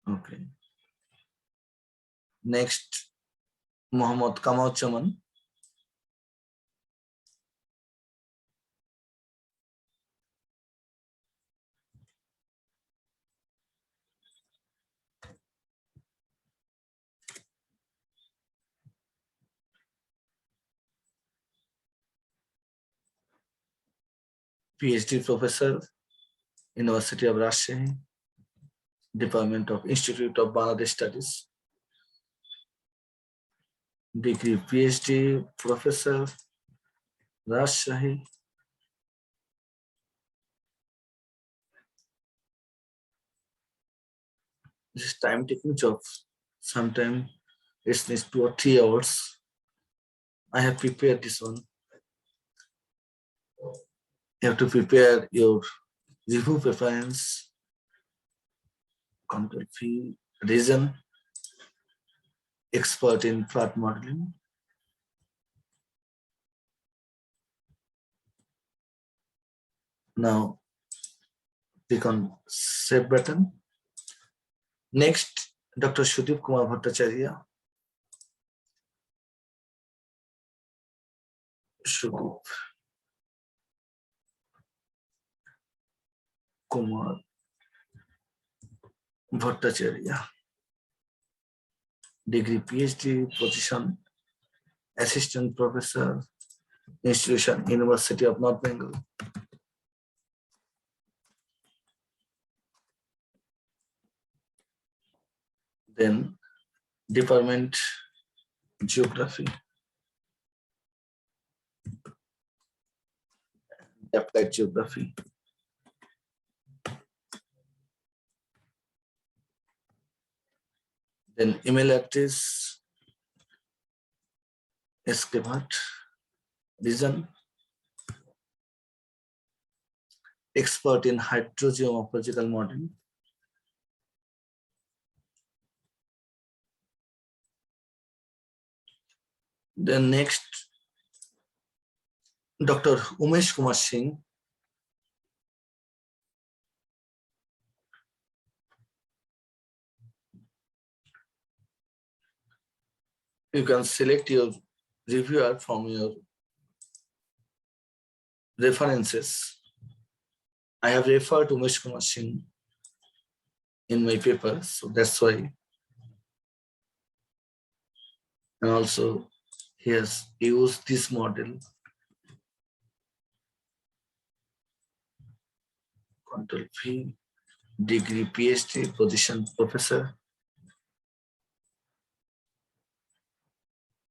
Okay. Next, Mohammad Kamauchaman. PhD professor, University of Rajshahi, Department of Institute of Bangladesh Studies. Degree PhD professor, Rajshahi. This is time taking job. Sometimes it needs 2 or 3 hours. I have prepared this one. You have to prepare your review preference, control fee, reason, expert in plot modeling. Now click on save button. Next, Dr. Sudip Kumar Bhattacharya. Sudip Kumar Bhattacharya. Degree PhD, position assistant professor, institution University of North Bengal. Then department geography, applied geography. Then email address, Eskevat, reason, expert in hydrogeomorphological modeling. Then next, Dr. Umesh Kumar Singh. You can select your reviewer from your references. I have referred to Umesh Kumar Singh in my paper, so that's why. And also, he has used this model. Control V, degree PhD, position professor,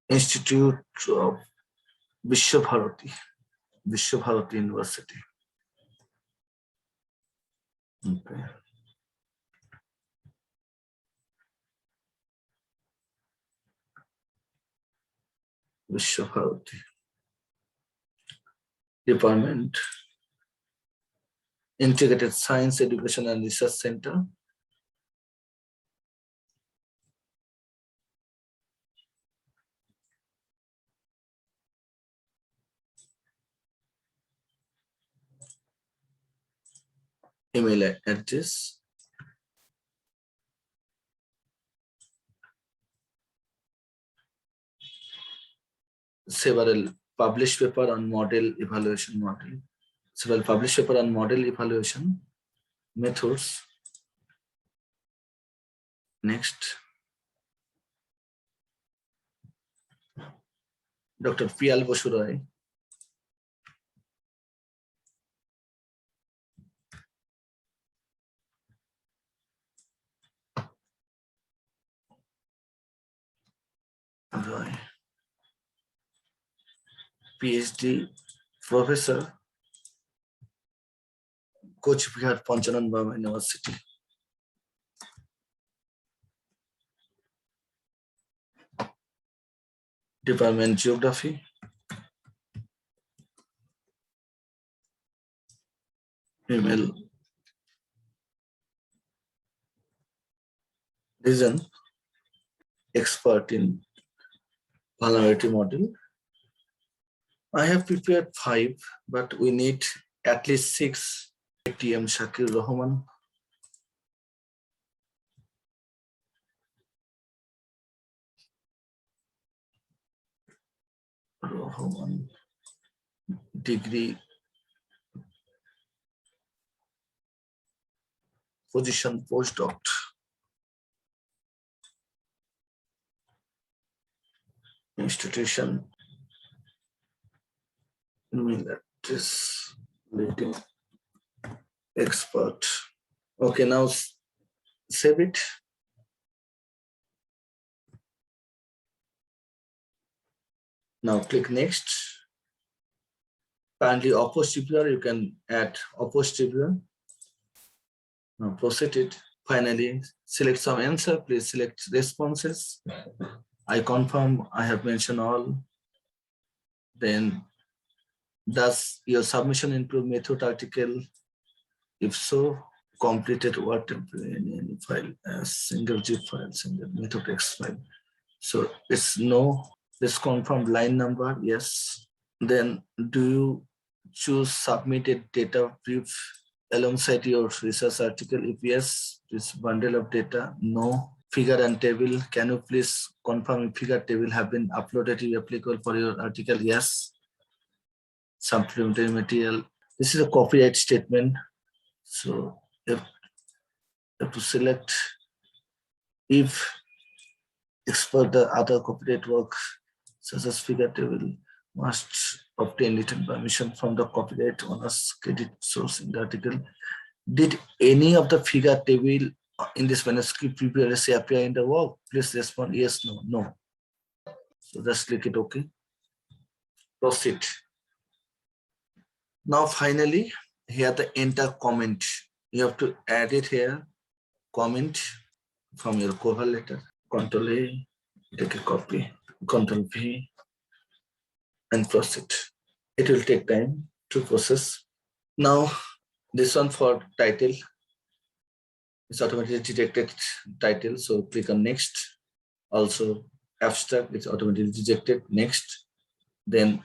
Institute of Vishwabharati University. Okay. Vishwabharati. Department, Integrated Science Education and Research Center. Email address. Several published paper on model evaluation model. Several published paper on model evaluation methods. Next. Dr. P.L. Basurai. PhD Professor, Coach Bihar Panchanan Baba University. Department Geography. Female. Reason expert in vulnerability model. I have prepared 5, but we need at least 6. ATM Shakir Rahman. Rahman. Degree. Position postdoc. Institution. This leading expert. Okay, now save it. Now click next. Currently apostrophe, you can add apostrophe. Now proceed it. Finally, select some answer. Please select responses. I confirm I have mentioned all. Then, does your submission include method article? If so, completed what in any file as single zip file, single method text file. So it's no. Let's confirm line number. Yes. Then do you choose submitted data brief alongside your research article? If yes, this bundle of data. No. Figure and table. Can you please confirm if figure table have been uploaded to applicable for your article? Yes. Supplementary material. This is a copyright statement. So you have to select if export the other copyright work such as figure table must obtain written permission from the copyright owner's credit source in the article. Did any of the figure table in this manuscript previously appear in the work? Please respond yes, no, no. So just click it OK. Proceed. Now finally, here the enter comment. You have to add it here. Comment from your cover letter. Control A, take a copy. Control V, and proceed. It will take time to process. Now, this one for title. It's automatically detected title. So click on next. Also, abstract, it's automatically detected. Next. Then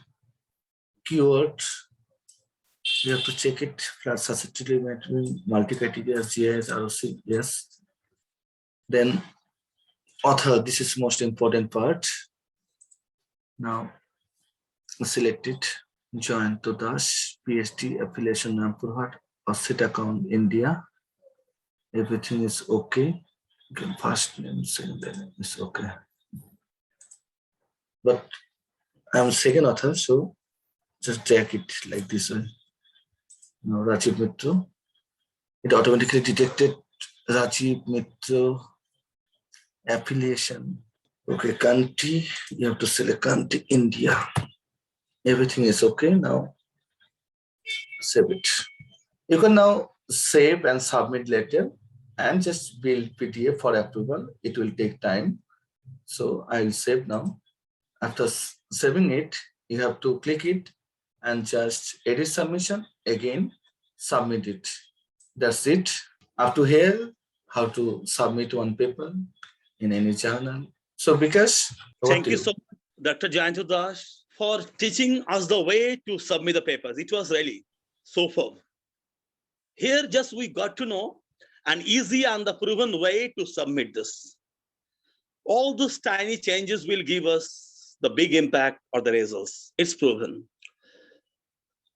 keyword. You have to check it. Flat susceptibility, multi-criteria, GIS, ROC, yes. Then author, this is most important part. Now select it. JayantaDas, PhD, affiliation Rampurhat, asset account India. Everything is okay. Okay, first name, second name is okay. But I'm second author, so just check it like this way. Now Rajiv Mitra. It automatically detected Rajiv Mitra affiliation. Okay, country, you have to select country India. Everything is okay. Now save it. You can now save and submit later and just build PDF for approval. It will take time. So I will save now. After saving it, you have to click it and just edit submission. Again, submit it. That's it. Up to here, how to submit one paper in any journal. So because thank you so much, Dr. JayantaDas, for teaching us the way to submit the papers. It was really superb. Here just we got to know an easy and the proven way to submit this. All those tiny changes will give us the big impact or the results. It's proven.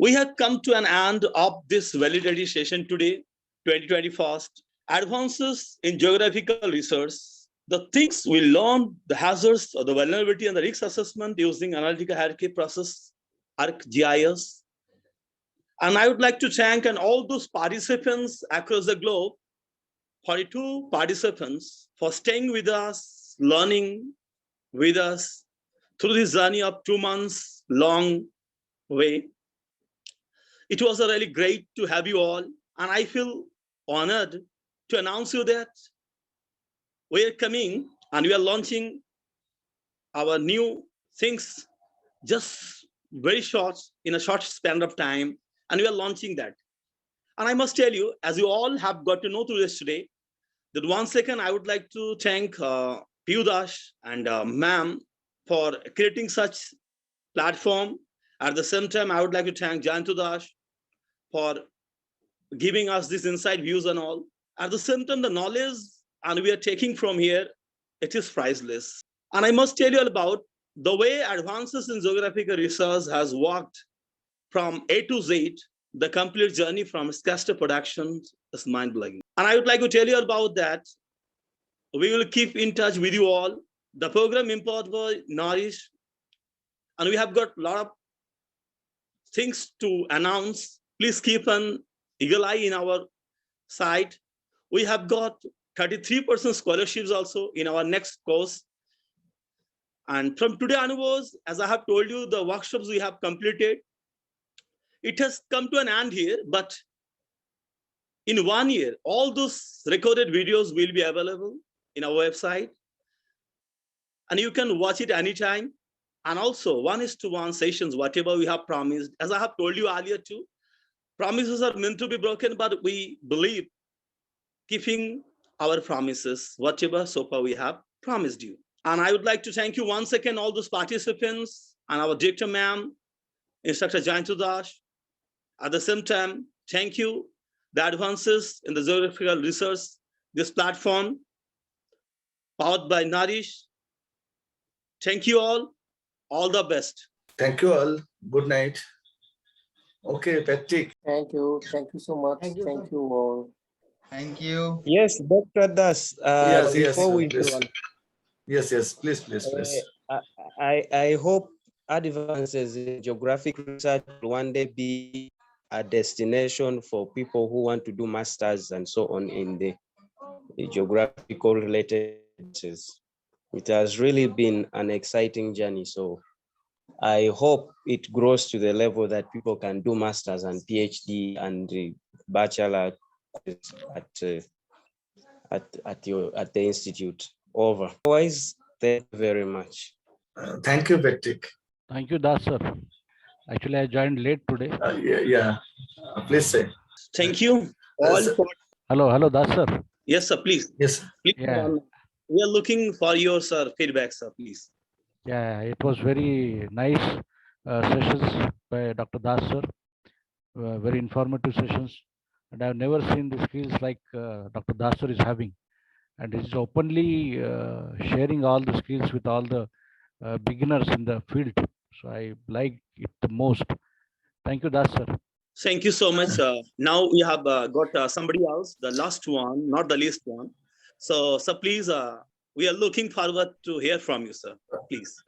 We have come to an end of this validity session today, 2021. Advances in Geographical Research the things we learned, the hazards, or the vulnerability and the risk assessment using analytical hierarchy process, ArcGIS. And I would like to thank and all those participants across the globe, 42 participants, for staying with us, learning with us through this journey of 2 months long way. It was really great to have you all, and I feel honored to announce you that we are coming and we are launching our new things just very short, in a short span of time, and we are launching that. And I must tell you, as you all have got to know through this today, that once second I would like to thank Piyudash and ma'am for creating such platform. At the same time, I would like to thank JayantaDas for giving us this inside views and all. At the same time, the knowledge and we are taking from here, it is priceless. And I must tell you about the way advances in geographical research has worked from A to Z. The complete journey from scratch to production is mind-blowing. And I would like to tell you about that. We will keep in touch with you all. The program imparted by Nourish, and we have got a lot of things to announce. Please keep an eagle eye in our site. We have got 33% scholarships also in our next course. And from today onwards, as I have told you, the workshops we have completed, it has come to an end here, but in 1 year, all those recorded videos will be available in our website, and you can watch it anytime. And also 1:1 sessions, whatever we have promised, as I have told you earlier too, promises are meant to be broken, but we believe keeping our promises, whatever so far we have promised you. And I would like to thank you once again, all those participants and our director ma'am, Instructor JayantaDas. At the same time, thank you, the advances in the geographical research, this platform powered by Nourish. Thank you all the best. Thank you all. Good night. Okay, Patrick. Thank you so much. Thank you all. Thank you. Yes, Dr. Das, before we please. go on, Yes, please. I hope advances in geographic research will one day be a destination for people who want to do masters and so on in the geographical related courses. It has really been an exciting journey. So I hope it grows to the level that people can do masters and PhD and bachelor at the institute. Over. Otherwise, thank you very much. Thank you, Patrick. Thank you, Das sir. Actually, I joined late today. Please say. Thank you all for. Hello, Das sir. Yes, sir. Please. Yes. Please. Yeah. We are looking for your feedback, sir. Please. Yeah, it was very nice sessions by Dr. Das sir. Very informative sessions, and I've never seen the skills like Dr. Das sir is having, and he's openly sharing all the skills with all the beginners in the field. So I like it the most. Thank you, Das sir. Thank you so much. Now we have got somebody else, the last one, not the least one. So please, we are looking forward to hear from you, sir. Please.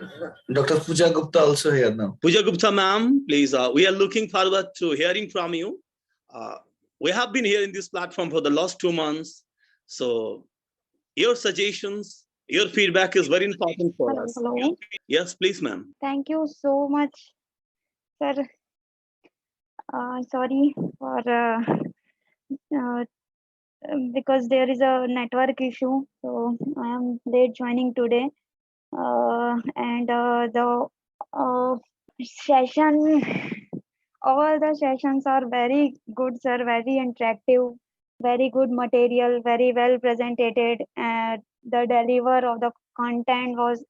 Dr. Pooja Gupta also here now. Pooja Gupta, ma'am, please. We are looking forward to hearing from you. We have been here in this platform for the last 2 months. So your suggestions, your feedback is very important for us. Hello. Yes, please, ma'am. Thank you so much, sir. Sorry for because there is a network issue, so I am late joining today. And the session, all the sessions are very good, sir. Very interactive, very good material, very well presented. And the deliver of the content was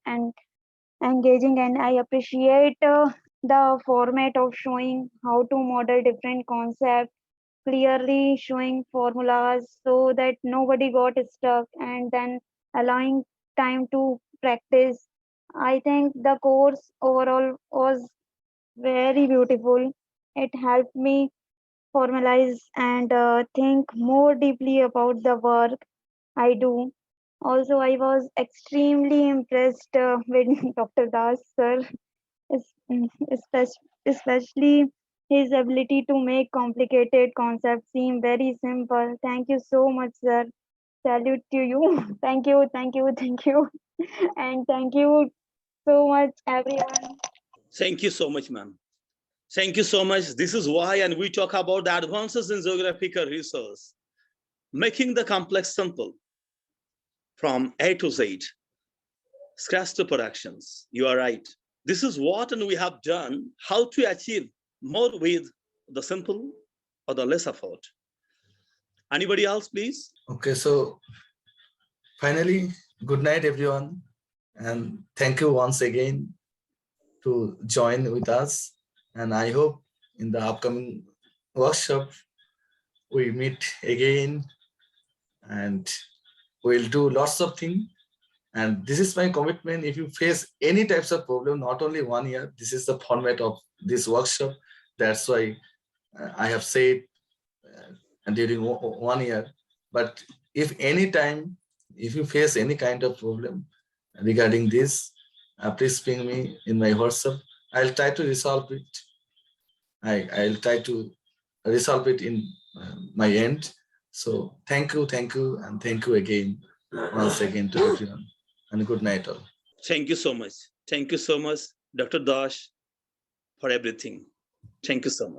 engaging, and I appreciate the format of showing how to model different concepts, clearly showing formulas so that nobody got stuck, and then allowing time to practice. I think the course overall was very beautiful. It helped me formalize and think more deeply about the work I do. Also, I was extremely impressed with Dr. Das, sir, especially his ability to make complicated concepts seem very simple. Thank you so much, sir. Salute to you. Thank you, thank you, thank you. And thank you so much, everyone. Thank you so much, ma'am. Thank you so much. This is why, and we talk about the advances in geographical research, making the complex simple from A to Z, scratch to productions. You are right. This is what and we have done, how to achieve more with the simple or the less effort. Anybody else, please? Okay, so finally, good night, everyone. And thank you once again to join with us. And I hope in the upcoming workshop, we meet again and we'll do lots of things. And this is my commitment. If you face any types of problem, not only 1 year, this is the format of this workshop. That's why I have said during 1 year. But if any time, if you face any kind of problem regarding this, please ping me in my WhatsApp. I'll try to resolve it. I'll try to resolve it in my end. So thank you, and thank you again, once again to everyone. And good night all. Thank you so much. Thank you so much, Dr. Das, for everything. Thank you so much.